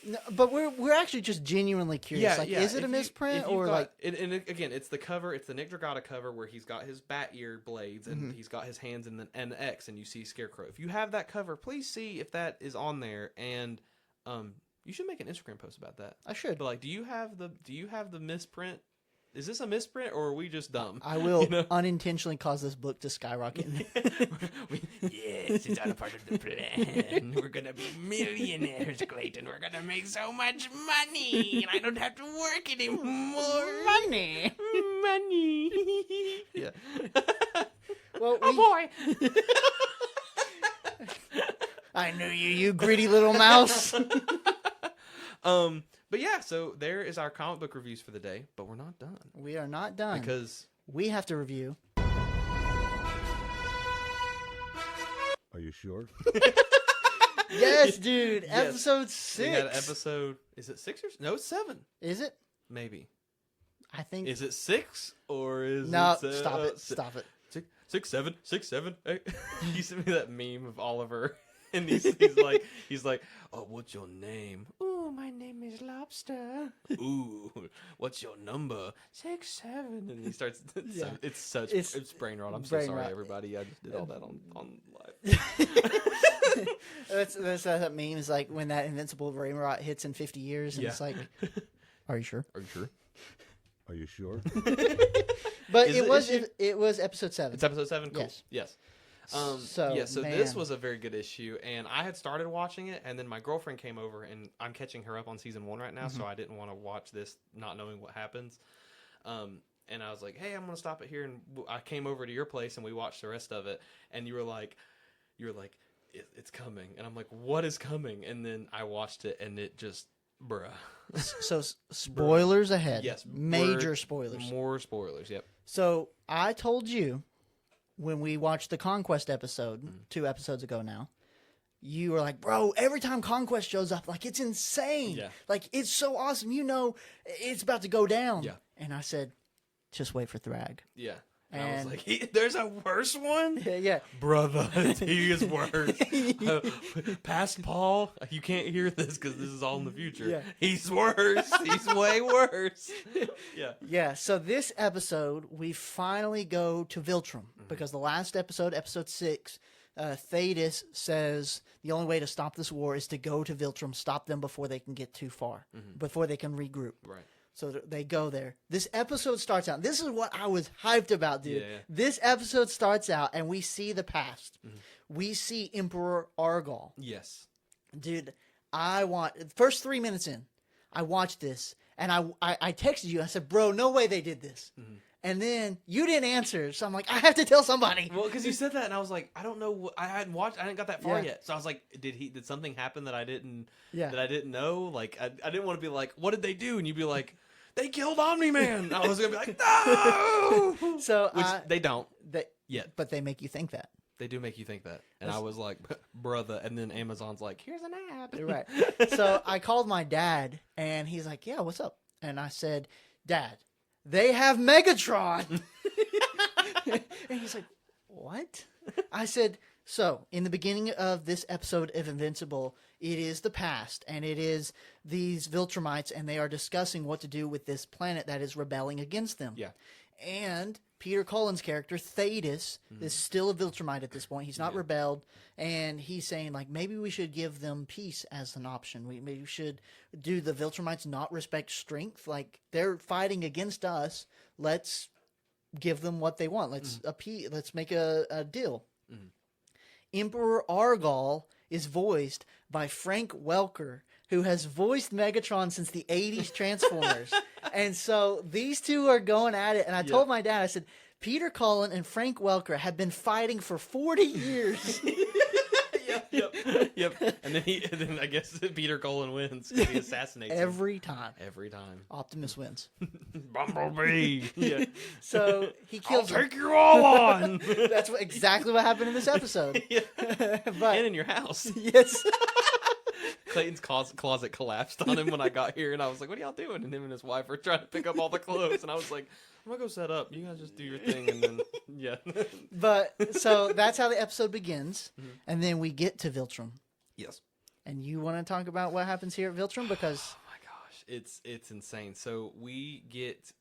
No, but we're actually just genuinely curious. Is it a misprint or And again, it's the cover. It's the Nick Dragata cover where he's got his bat ear blades and he's got his hands in the X, and you see Scarecrow. If you have that cover, please see if that is on there, and you should make an Instagram post about that. I should. But like, do you have the misprint? Is this a misprint or are we just dumb? I will unintentionally cause this book to skyrocket. Yes, it's all a part of the plan. We're going to be millionaires, Clayton. We're going to make so much money. And I don't have to work anymore. Money. Yeah. Well, boy. I knew you greedy little mouse. But yeah, so there is our comic book reviews for the day, but we're not done. We are not done. Because we have to review. Are you sure? Yes, dude. Yes. Episode 6. We got episode, is it 6 or no? It's 7. Is it? Maybe. I think. Is it 6 or is no, it stop it. Stop it. 6, 7, 6, 7, 8. You sent me that meme of Oliver. And he's like, oh, what's your name? Ooh, my name is Lobster. Ooh, what's your number? 6, 7. And he starts. It's brain rot. I'm so sorry, everybody. I just did all that on live. That's that meme is like when that Invincible brain rot hits in 50 years, and it's like, are you sure? Are you sure? Are you sure? But it was episode 7. It's episode 7. Cool. Yes. So this was a very good issue, and I had started watching it, and then my girlfriend came over, and I'm catching her up on season 1 right now, so I didn't want to watch this not knowing what happens. And I was like, hey, I'm gonna stop it here, and I came over to your place, and we watched the rest of it, and you were like, it's coming, and I'm like, what is coming? And then I watched it, and it just, bruh. So spoilers ahead. Yes, major spoilers. More spoilers. Yep. So I told you. When we watched the Conquest episode, 2 episodes ago now, you were like, bro, every time Conquest shows up, like, it's insane. Yeah. Like, it's so awesome. You know, it's about to go down. Yeah. And I said, just wait for Thragg. Yeah. And I was like, there's a worse one? Yeah. Brother, he is worse. Past Paul, you can't hear this because this is all in the future. Yeah. He's worse. He's way worse. Yeah. Yeah, so this episode, we finally go to Viltrum. Because the last episode, episode 6, Thetis says the only way to stop this war is to go to Viltrum, stop them before they can get too far, before they can regroup. Right. So they go there. This episode starts out. This is what I was hyped about, dude. Yeah. This episode starts out, and we see the past. We see Emperor Argal. Yes. Dude, first 3 minutes in, I watched this, and I texted you. I said, bro, no way they did this. And then you didn't answer, so I'm like, I have to tell somebody. Well, because you said that, and I was like, I don't know. I hadn't watched. I hadn't got that far yet. So I was like, did something happen that I didn't? That I didn't know? Like, I didn't want to be like, what did they do? And you'd be like, they killed Omni-Man. I was gonna be like, no. So which they don't yet, but they make you think that. They do make you think that. And I was like, brother. And then Amazon's like, here's an ad. Right. So I called my dad, and he's like, yeah, what's up? And I said, Dad, they have Megatron. And he's like, what? I said, so in the beginning of this episode of Invincible, it is the past, and it is these Viltrumites, and they are discussing what to do with this planet that is rebelling against them. Yeah. And Peter Cullen's character, Thetis, is still a Viltrumite at this point. He's not rebelled, and he's saying, like, maybe we should give them peace as an option. Maybe we should do the Viltrumites not respect strength? Like, they're fighting against us. Let's give them what they want. Let's let's make a deal. Emperor Argal is voiced by Frank Welker, who has voiced Megatron since the 80s Transformers. And so these two are going at it. And I told my dad, I said, Peter Cullen and Frank Welker have been fighting for 40 years. Yep. And then I guess Peter Cullen wins because he assassinates him. Every time. Every time. Optimus wins. Bumblebee. Yeah. So he kills him. Take you all on. That's exactly what happened in this episode. Yeah. But, And in your house. yes. Clayton's closet collapsed on him when I got here, and I was like, "What are y'all doing?" And him and his wife were trying to pick up all the clothes, and I was like, "I'm gonna go set up. You guys just do your thing." And then, yeah. But so that's how the episode begins, and then we get to Viltrum. Yes. And you want to talk about what happens here at Viltrum because Oh my gosh, it's insane. So we get.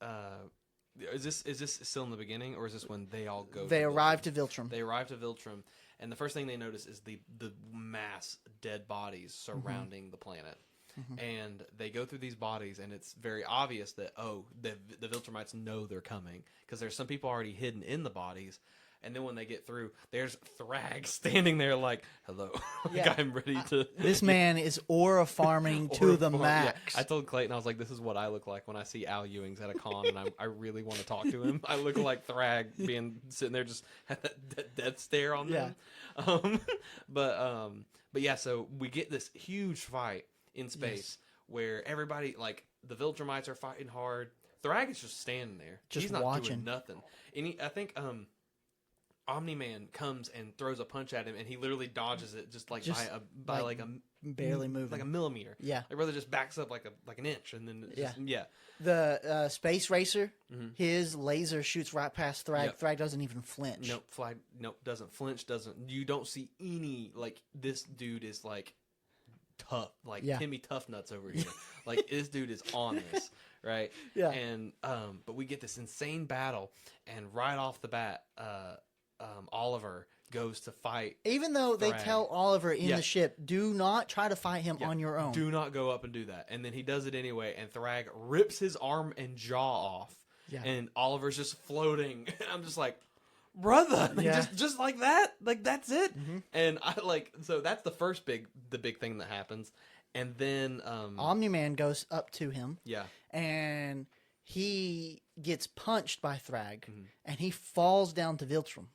Is this still in the beginning, or is this when they all go? they arrive to Viltrum. They arrive to Viltrum, and the first thing they notice is the mass dead bodies surrounding the planet. And they go through these bodies, and it's very obvious that the Viltrumites know they're coming because there's some people already hidden in the bodies. And then when they get through, there's Thragg standing there like, "Hello, Yeah. I'm ready to." This man is aura farming to the max. Yeah. I told Clayton, I was like, "This is what I look like when I see Al Ewings at a con, and I really want to talk to him. I look like Thragg sitting there just had that death stare on them." But yeah, so we get this huge fight in space where everybody, like the Viltrumites are fighting hard. Thragg is just standing there, Just he's not watching. doing nothing. And I think Omni-Man comes and throws a punch at him, and he literally dodges it just by like a barely moving. like a millimeter. Yeah. Like brother just backs up like an inch, and then The space racer, his laser shoots right past Thragg. Yep. Thragg doesn't even flinch. Doesn't flinch. You don't see any, like, this dude is like tough, like Timmy Tough Nuts over here. Like, this dude is on this, right? Yeah. And but we get this insane battle, and right off the bat, Oliver goes to fight. Even though they Thragg. tell Oliver in the ship, do not try to fight him on your own. Do not go up and do that. And then he does it anyway, and Thragg rips his arm and jaw off. Yeah. And Oliver's just floating. I'm just like, brother, like, just like that? Like, that's it? And so that's the big thing that happens. And then Omni-Man goes up to him. Yeah. And he gets punched by Thragg, and he falls down to Viltrum.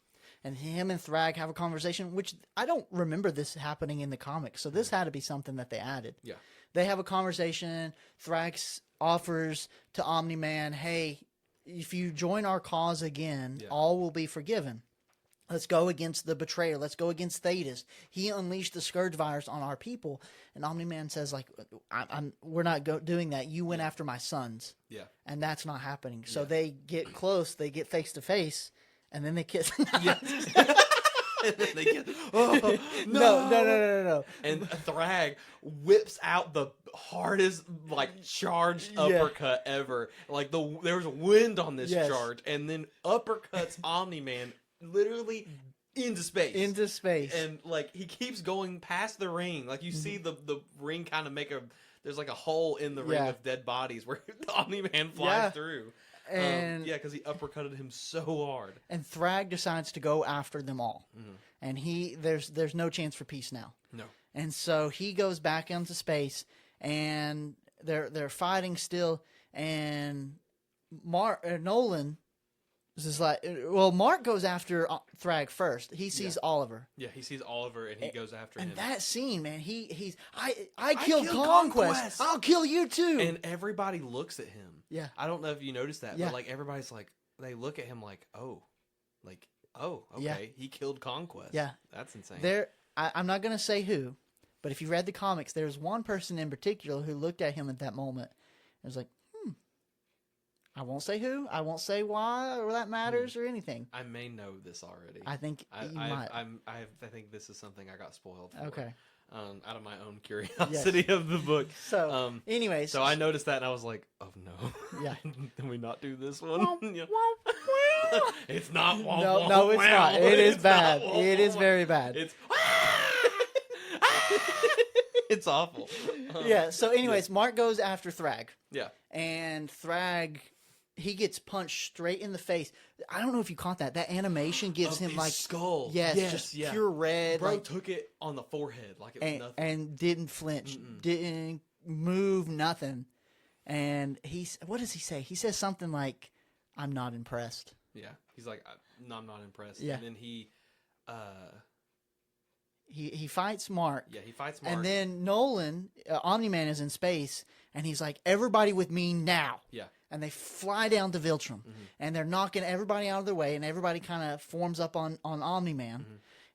And him and Thragg have a conversation, which I don't remember this happening in the comics. So this had to be something that they added. Yeah. They have a conversation. Thragg offers to Omni-Man, hey, if you join our cause again, all will be forgiven. Let's go against the betrayer. Let's go against Thetis. He unleashed the Scourge virus on our people. And Omni-Man says, like, we're not doing that. You went after my sons. Yeah. And that's not happening. So they get close. They get face to face. And then they kiss. Yeah. And then they get, oh, No. And Thragg whips out the hardest, like, charged uppercut ever. Like, there's wind on this charge. And then uppercuts Omni-Man literally into space. And, like, he keeps going past the ring. Like, you see the ring kind of there's like a hole in the ring of dead bodies where the Omni-Man flies through. And because he uppercutted him so hard. And Thragg decides to go after them all. And there's no chance for peace now. No. And so he goes back into space, and they're fighting still. And Nolan is like, well, Mark goes after Thragg first. He sees Oliver. Yeah, he sees Oliver, and he goes after him. And that scene, man, I killed Conquest. I'll kill you too. And everybody looks at him. Yeah. I don't know if you noticed that, but like everybody's like, they look at him like, okay, he killed Conquest. Yeah. That's insane. I'm not going to say who, but if you read the comics, there's one person in particular who looked at him at that moment and was like, I won't say who. I won't say why or that matters or anything. I may know this already. I think you might. I think this is something I got spoiled for. Okay. Out of my own curiosity of the book. So, anyways. So I noticed that and I was like, oh no. Yeah. Can we not do this one? It's not. No, it's not. It is bad. It is very bad. It's. It's awful. Yeah. So, anyways, Mark goes after Thragg. Yeah. And Thragg, he gets punched straight in the face. I don't know if you caught that. That animation gives him like skull. Yes, pure red. Bro took it on the forehead like it was nothing, and didn't flinch, didn't move, nothing. And what does he say? He says something like, "I'm not impressed." Yeah. He's like, no, I'm not impressed. Yeah. And then he fights Mark. Yeah, he fights Mark. And then Nolan, Omni-Man, is in space, and he's like, everybody with me now. Yeah. And they fly down to Viltrum, and they're knocking everybody out of their way, and everybody kind of forms up on Omni-Man.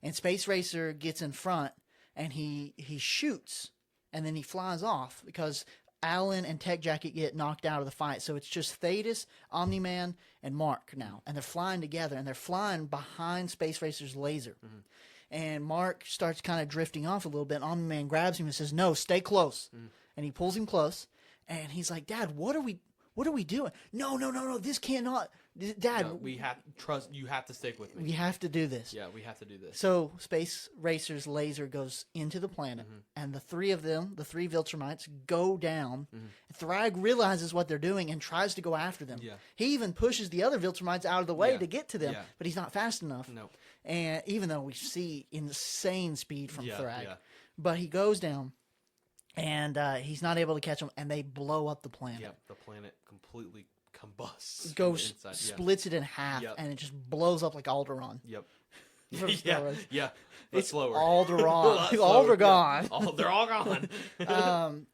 And Space Racer gets in front, and he shoots, and then he flies off because Alan and Tech Jacket get knocked out of the fight. So it's just Thetis, Omni-Man, and Mark now. And they're flying together, and they're flying behind Space Racer's laser. And Mark starts kind of drifting off a little bit. Omni-Man grabs him and says, no, stay close. And he pulls him close, and he's like, Dad, what are we doing? No, this cannot. Dad, no, we have trust. You have to stick with me. we have to do this. Yeah, we have to do this. So Space Racer's laser goes into the planet, and the three of them, the three Viltrumites, go down. Thragg realizes what they're doing and tries to go after them. Yeah. He even pushes the other Viltrumites out of the way Yeah. to get to them, Yeah. but he's not fast enough. No. And even though we see insane speed from Yeah, Thragg, yeah. but he goes down, and he's not able to catch them, and they blow up the planet. Yep, the planet completely combusts. from Goes, the inside. splits it in half, Yep. and it just blows up like Alderaan. Yep. From Star Wars. yeah. But It's slower. Alderaan. Lot All slower, are gone. Yeah. They're all gone.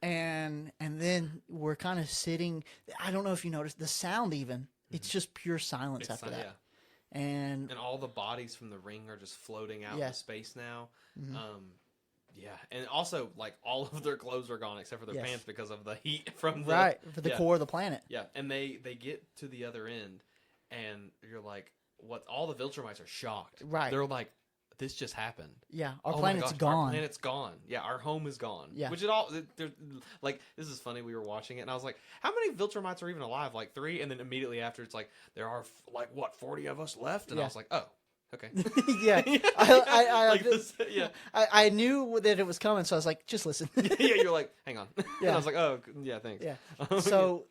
And then we're kind of sitting. I don't know if you noticed the sound. Even it's just pure silence It's after not- that. yeah. And And all the bodies from the ring are just floating out Yeah. into space now. Yeah, and also like all of their clothes are gone except for their Yes. pants because of the heat from the right for the yeah. core of the planet. Yeah, and they get to the other end, and you're like, what? All the Viltrumites are shocked. Right. They're like, this just happened. Yeah, our Oh my planet's gosh, gone. Our planet's gone. Yeah, our home is gone. Yeah. Which it all, like, this is funny. We were watching it, and I was like, how many Viltrumites are even alive? Like 3? And then immediately after, it's like, there are, 40 of us left? And Yeah. I was like, oh, okay. yeah, Like this, yeah. I knew that it was coming, so I was like, just listen. Yeah, you're like, hang on. And Yeah. I was like, oh, yeah, thanks. Yeah. So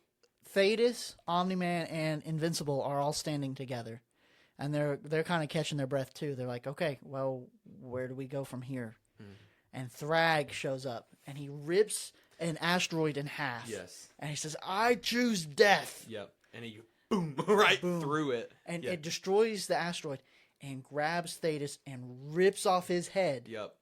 Thetis, Omni-Man, and Invincible are all standing together, and they're kind of catching their breath too. They're like, okay, well, where do we go from here? And Thragg shows up, and he rips an asteroid in half. Yes. And he says, I choose death. Yep. And he, boom, right through it. And Yeah. it destroys the asteroid and grabs Thetis and rips off his head. Yep.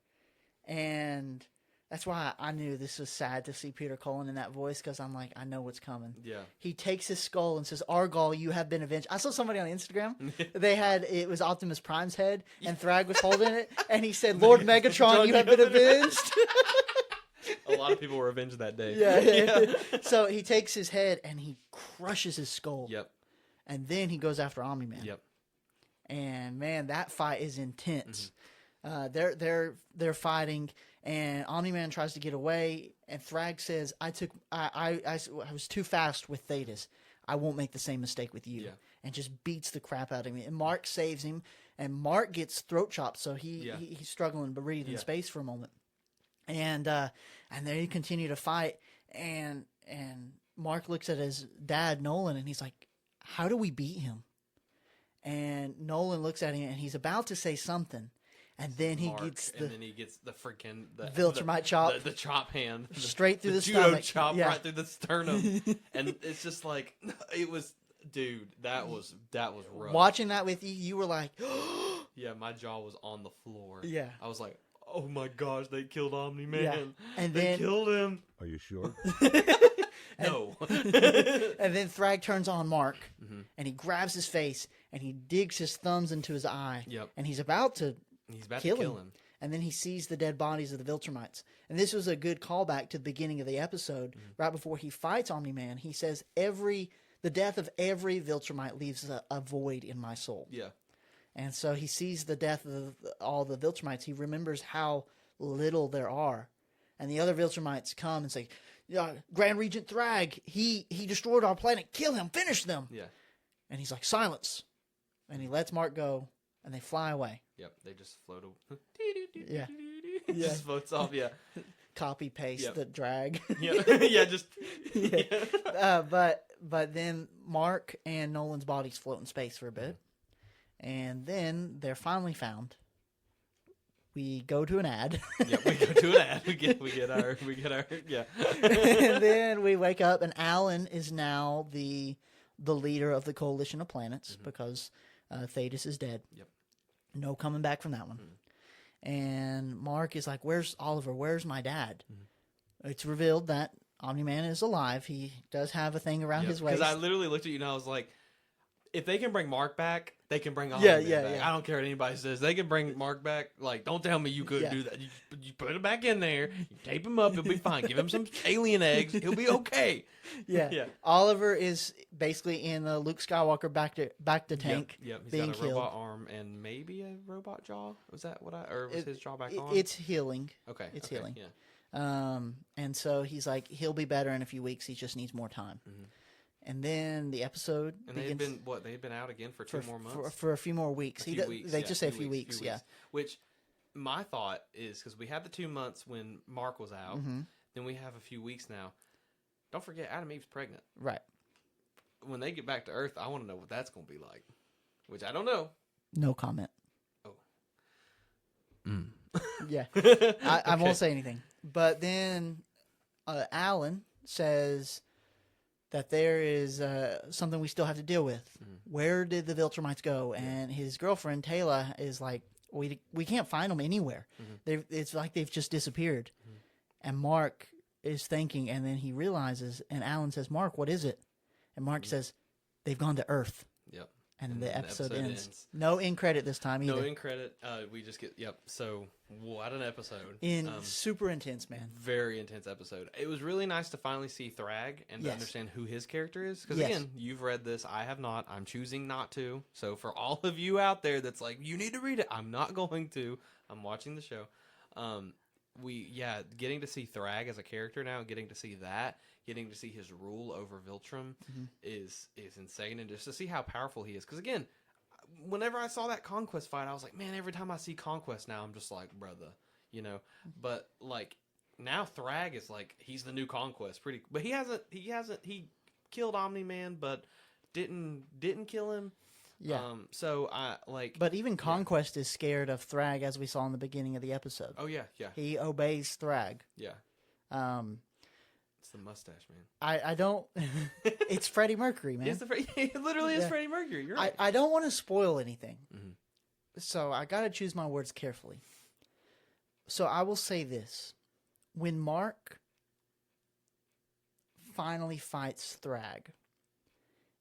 And that's why I knew this was sad to see Peter Cullen in that voice, because I'm like, I know what's coming. Yeah. He takes his skull and says, Argal, you have been avenged. I saw somebody on Instagram. It was Optimus Prime's head, and Thragg was holding it, and he said, Lord Megatron, you have been avenged. A lot of people were avenged that day. Yeah. So he takes his head and he crushes his skull. Yep. And then he goes after Omni-Man. Yep. And man, that fight is intense. They're fighting, and Omni-Man tries to get away, and Thragg says, I was too fast with Thetis. I won't make the same mistake with you. Yeah. And just beats the crap out of him. And Mark saves him, and Mark gets throat chopped, so he's struggling to breathe in space for a moment. And they continue to fight, and Mark looks at his dad, Nolan, and he's like, how do we beat him? And Nolan looks at him, and he's about to say something, and then he gets the freaking Viltrumite chop. the chop hand Straight through the judo stomach. chop Yeah. right through the sternum, and it's just like it was, dude. That was rough. Watching that with you, you were like, Yeah, my jaw was on the floor. Yeah. I was like, oh my gosh, they killed Omni-Man. Yeah. And they then- killed him. Are you sure? No. and then Thragg turns on Mark, and he grabs his face, and he digs his thumbs into his eye. Yep. And he's about to He's about kill to kill him. him. And then he sees the dead bodies of the Viltrumites. And this was a good callback to the beginning of the episode. Right before he fights Omni-Man, he says, the death of every Viltrumite leaves a void in my soul. Yeah. And so he sees the death of all the Viltrumites. He remembers how little there are. And the other Viltrumites come and say, Grand Regent Thragg, he destroyed our planet. Kill him. Finish them. Yeah. And he's like, silence. And he lets Mark go, and they fly away. Yep. They just float away. Yeah. It just floats off. Yeah. Copy, paste, Yep. the drag. Yeah. Yeah. Just. Yeah. But then Mark and Nolan's bodies float in space for a bit. And then they're finally found. We go to an ad. Yeah, we go to an ad. We get our yeah. And then we wake up, and Alan is now the leader of the Coalition of Planets, because Thetis is dead. Yep. No coming back from that one. And Mark is like, "Where's Oliver? Where's my dad?" It's revealed that Omni-Man is alive. He does have a thing around his waist. Because I literally looked at you and I was like, if they can bring Mark back, they can bring Omni-Man back. I don't care what anybody says. They can bring Mark back. Like, don't tell me you couldn't do that. You put him back in there. You tape him up. He'll be fine. Give him some alien eggs. He'll be okay. Yeah. Oliver is basically in the Luke Skywalker back to tank. Yep. He's being got a killed. robot arm and maybe a robot jaw. Was that what or was his jaw back on? It's healing. Okay. It's healing. Yeah. And so he's like, he'll be better in a few weeks. He just needs more time. And then the episode and begins. they've been out again for 2 more months? For a few more weeks. They just say a few weeks, yeah. Which my thought is, because we had the 2 months when Mark was out, then we have a few weeks now. Don't forget, Adam Eve's pregnant. Right. When they get back to Earth, I want to know what that's going to be like. Which I don't know. No comment. Oh. Yeah. I won't say anything. But then Alan says that there is something we still have to deal with. Where did the Viltrumites go? And his girlfriend, Taylor, is like, we can't find them anywhere. It's like they've just disappeared. And Mark is thinking, and then he realizes, and Alan says, "Mark, what is it?" And Mark says, "They've gone to Earth." Yep. And the episode ends. No end credit this time either. No end credit. We just get, so what an episode. Super intense, man. Very intense episode. It was really nice to finally see Thragg and to understand who his character is. Because again, you've read this. I have not. I'm choosing not to. So for all of you out there that's like, you need to read it, I'm not going to. I'm watching the show. Getting to see Thragg as a character now, getting to see his rule over Viltrum is insane, and just to see how powerful he is. Because again, whenever I saw that Conquest fight, I was like, man, every time I see Conquest now, I'm just like, brother, But like now, Thragg is like, he's the new Conquest, but he killed Omni-Man, but didn't kill him. Yeah. So I like. But even Conquest is scared of Thragg, as we saw in the beginning of the episode. Oh yeah. He obeys Thragg. Yeah. It's the mustache, man. I don't. It's Freddie Mercury, man. It literally is Freddie Mercury. You're right. I don't want to spoil anything, so I got to choose my words carefully. So I will say this: when Mark finally fights Thragg,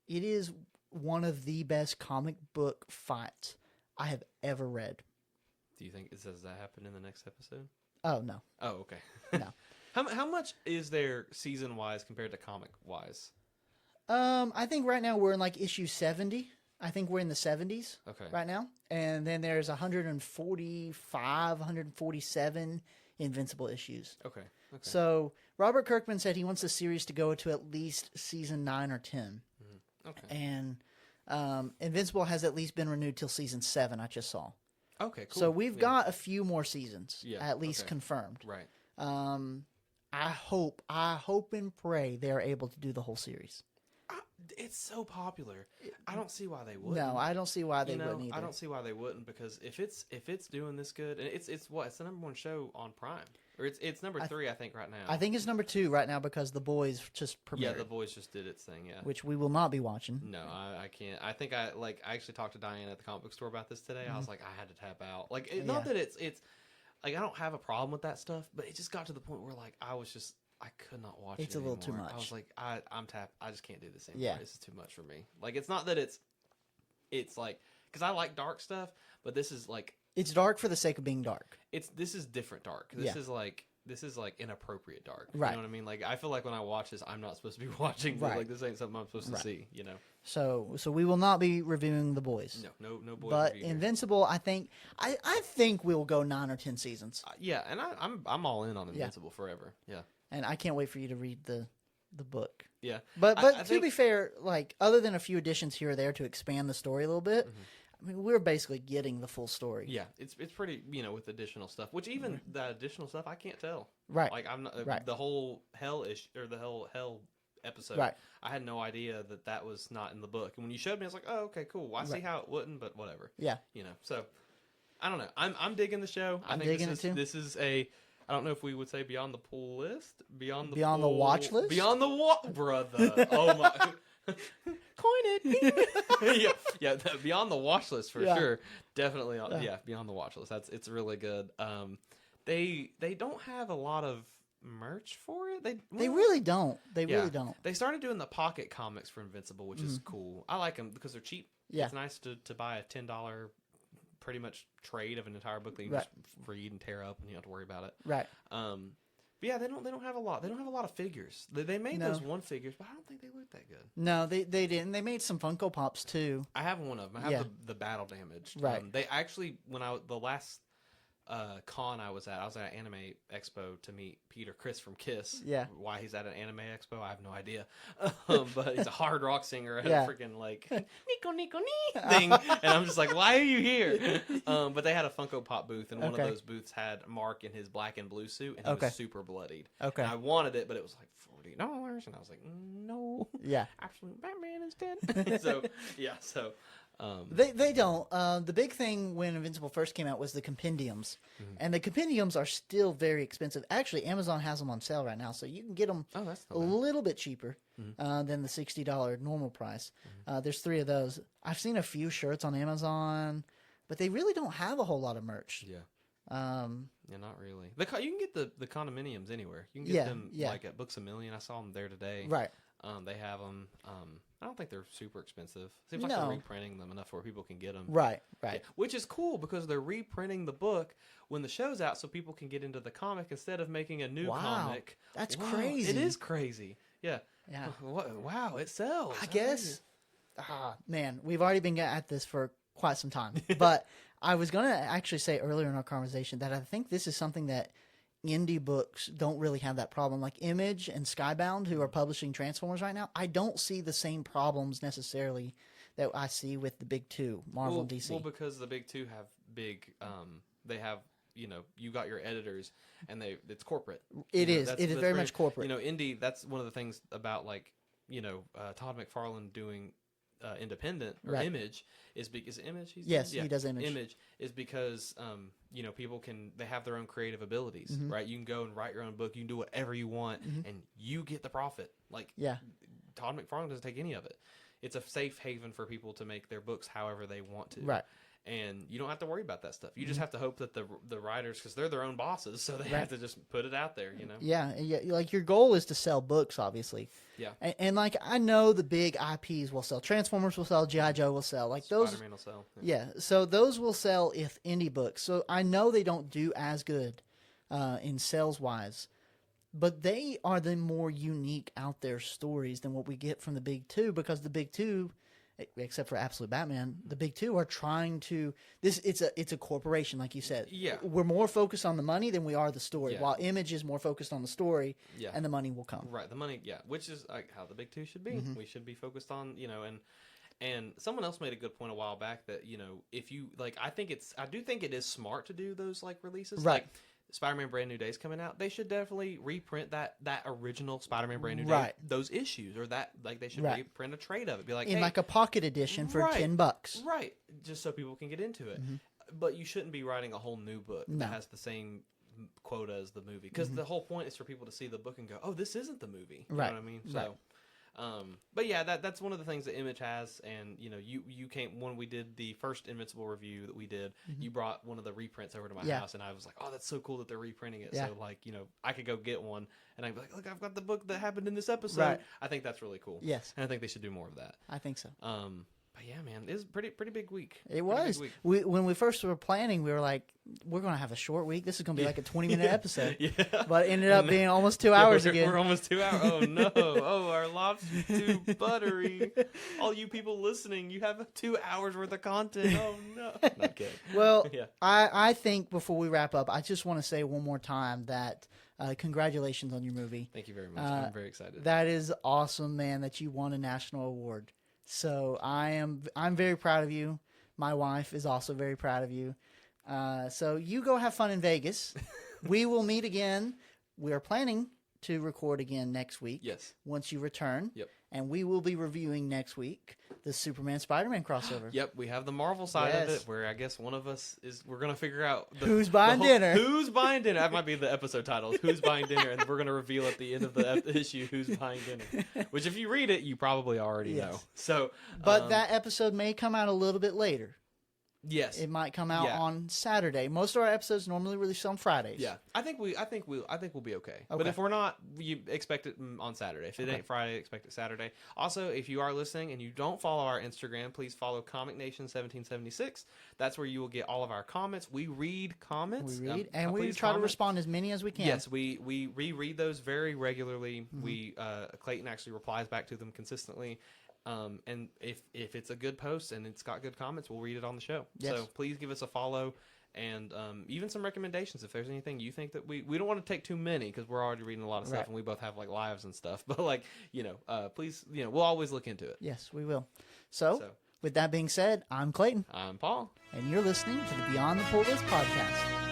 it is one of the best comic book fights I have ever read. Do you think does that happen in the next episode? Oh no. Oh okay. No. How much is there season wise compared to comic wise? I think right now we're in like issue 70. I think we're in the 70s right now, and then there's 145, 147 Invincible issues. Okay. So Robert Kirkman said he wants the series to go to at least season 9 or 10. Okay. And Invincible has at least been renewed till season 7. I just saw. Okay. Cool. So we've got a few more seasons, at least confirmed. Right. I hope and pray they are able to do the whole series. It's so popular. I don't see why they wouldn't. No, I don't see why they wouldn't either. I don't see why they wouldn't, because if it's doing this good, and it's the #1 show on Prime, or it's number 3 I think right now. I think it's number 2 right now because The Boys just premiered. Yeah, The Boys just did its thing. Yeah, which we will not be watching. No, I can't. I think I actually talked to Diane at the comic book store about this today. I was like, I had to tap out. Like, not that it's like I don't have a problem with that stuff, but it just got to the point where like I could not watch it. It's a little too much. I was like, I'm tapped. I just can't do this anymore. Yeah. This is too much for me. Like, it's not that it's like, because I like dark stuff, but this is like, it's dark for the sake of being dark. This is different dark. This is like inappropriate dark. Right. You know what I mean? Like, I feel like when I watch this, I'm not supposed to be watching. Right. Like, this ain't something I'm supposed to see. So we will not be reviewing The Boys. No Boys. But Invincible, I think we'll go 9 or 10 seasons. Yeah, and I'm all in on Invincible forever. Yeah. And I can't wait for you to read the book. Yeah. But to be fair, like, other than a few additions here or there to expand the story a little bit, I mean, we're basically getting the full story. Yeah, it's pretty, with additional stuff, which even that additional stuff I can't tell. Right. Like, I'm not the whole hell episode. Right. I had no idea that was not in the book. And when you showed me, I was like, oh, okay, cool. Well, I see how it wouldn't, but whatever. Yeah. So I don't know. I'm digging the show. I'm digging it too. This is I don't know if we would say beyond the pool list, beyond the watch list, brother. Oh my! Coin it. yeah. Beyond the watch list for Yeah. sure. Definitely. Beyond the watch list. It's really good. They don't have a lot of merch for it. They really don't. They really don't. They started doing the pocket comics for Invincible, which is cool. I like them because they're cheap. Yeah. It's nice to buy a $10 pretty much trade of an entire book that you Right. can just read and tear up and you don't have to worry about it. Right. But yeah, they don't have a lot. They don't have a lot of figures. They made No. those one figures, but I don't think they look that good. No, they didn't. They made some Funko Pops too. I have one of them. I have Yeah. the battle damaged. Right. They actually, the last con I was at an anime expo to meet Peter Criss from Kiss. Yeah. Why he's at an anime expo, I have no idea. But he's a hard rock singer at Yeah. a freaking like Nico Nico Nee thing, and I'm just like, why are you here? But they had a Funko Pop booth, and one of Okay. those booths had Mark in his black and blue suit, and he Okay. was super bloodied. Okay. And I wanted it, but it was like $40, and I was like, no. Yeah. Absolute Batman instead. So yeah, so. They don't. The big thing when Invincible first came out was the compendiums, and the compendiums are still very expensive. Actually, Amazon has them on sale right now, so you can get them Oh, that's a not bad. little bit cheaper than the $60 normal price. There's 3 of those. I've seen a few shirts on Amazon, but they really don't have a whole lot of merch. Yeah. Um, Yeah, not really. You can get the condominiums anywhere. You can get them like at Books A Million. I saw them there today. right. They have them. I don't think they're super expensive. Seems like No. they're reprinting them enough where people can get them. Right. Right. Yeah, which is cool because they're reprinting the book when the show's out, so people can get into the comic instead of making a new Wow. comic. That's Wow, crazy. It is crazy. Yeah. Yeah. Wow, it sells. I guess. Man, we've already been at this for quite some time. But I was going to actually say earlier in our conversation that I think this is something that indie books don't really have that problem. Like Image and Skybound, who are publishing Transformers right now, I don't see the same problems necessarily that I see with the big two, Marvel and DC. Well, because the big two have big, they have, you got your editors, and it's corporate. It is. That's It is very much corporate. Indie. That's one of the things about Todd McFarlane doing independent or Right. Image is Image. Yes, he does Image. Image is because people they have their own creative abilities, right? You can go and write your own book. You can do whatever you want, and you get the profit. Like Yeah. Todd McFarlane doesn't take any of it. It's a safe haven for people to make their books however they want to. Right. And you don't have to worry about that stuff. You just have to hope that the writers, because they're their own bosses, so they Right. have to just put it out there, Yeah, like your goal is to sell books, obviously. Yeah. And like I know the big IPs will sell. Transformers will sell. G.I. Joe will sell. Like those. Spider-Man will sell. Yeah, so those will sell if indie books. So I know they don't do as good in sales wise, but they are the more unique out there stories than what we get from the big two, because the big two, except for Absolute Batman, the big two are trying to it's a corporation, like you said. Yeah. We're more focused on the money than we are the story. Yeah. While Image is more focused on the story, Yeah. and the money will come. Right, the money, yeah, which is like how the big two should be. Mm-hmm. We should be focused on, and someone else made a good point a while back that, if you, like, I do think it is smart to do those, like, releases. Right. Like, Spider-Man Brand New Day's coming out. They should definitely reprint that original Spider-Man Brand New Day, Right. those issues, or that, like, they should Right. reprint a trade of it. Be like, In hey, like a pocket edition for Right. $10. right, just so people can get into it. But you shouldn't be writing a whole new book No. that has the same quota as the movie, because the whole point is for people to see the book and go, oh, this isn't the movie. You Right. know what I mean? Right. So, but yeah, that's one of the things that Image has, and you came when we did the first Invincible review that we did. You brought one of the reprints over to my Yeah. house, and I was like, oh, that's so cool that they're reprinting it. Yeah. So like, I could go get one, and I'd be like, look, I've got the book that happened in this episode. Right. I think that's really cool. Yes. And I think they should do more of that. I think so. But yeah, man, it was a pretty big week. It Pretty was. big week. When we first were planning, we were like, we're going to have a short week. This is going to be like a 20-minute episode. Yeah. But it ended up being almost 2 hours we're, again. We're almost 2 hours. Oh no! Oh, our lobster's too buttery. All you people listening, you have 2 hours worth of content. Oh no! Not kidding. Well, Yeah. I think before we wrap up, I just want to say one more time that congratulations on your movie. Thank you very much. I'm very excited. That is awesome, man, that you won a national award. So I'm very proud of you. My wife is also very proud of you. So you go have fun in Vegas. We will meet again. We are planning to record again next week. Yes. Once you return. Yep. And we will be reviewing next week the Superman Spider-Man crossover. Yep, we have the Marvel side of Yes. it, where I guess one of us we're gonna figure out Who's buying dinner. Who's buying dinner? That might be the episode title. Who's buying dinner? And we're gonna reveal at the end of the issue who's buying dinner. Which, if you read it, you probably already know. So, but that episode may come out a little bit later. Yes, It might come out on Saturday. Most of our episodes normally release on Fridays. Yeah, I think we'll be okay. But if we're not, you expect it on Saturday. If it ain't Friday, expect it Saturday. Also, if you are listening and you don't follow our Instagram, please follow Comic Nation 1776. That's where you will get all of our comments. We read comments. We read and we try to respond as many as we can. Yes, we reread those very regularly. We Clayton actually replies back to them consistently. And if it's a good post and it's got good comments, we'll read it on the show. Yes. So please give us a follow, and even some recommendations if there's anything you think that we don't want to take too many, because we're already reading a lot of stuff and we both have like lives and stuff. But please, we'll always look into it. Yes, we will. So with that being said, I'm Clayton. I'm Paul, and you're listening to the Beyond the Pull List podcast.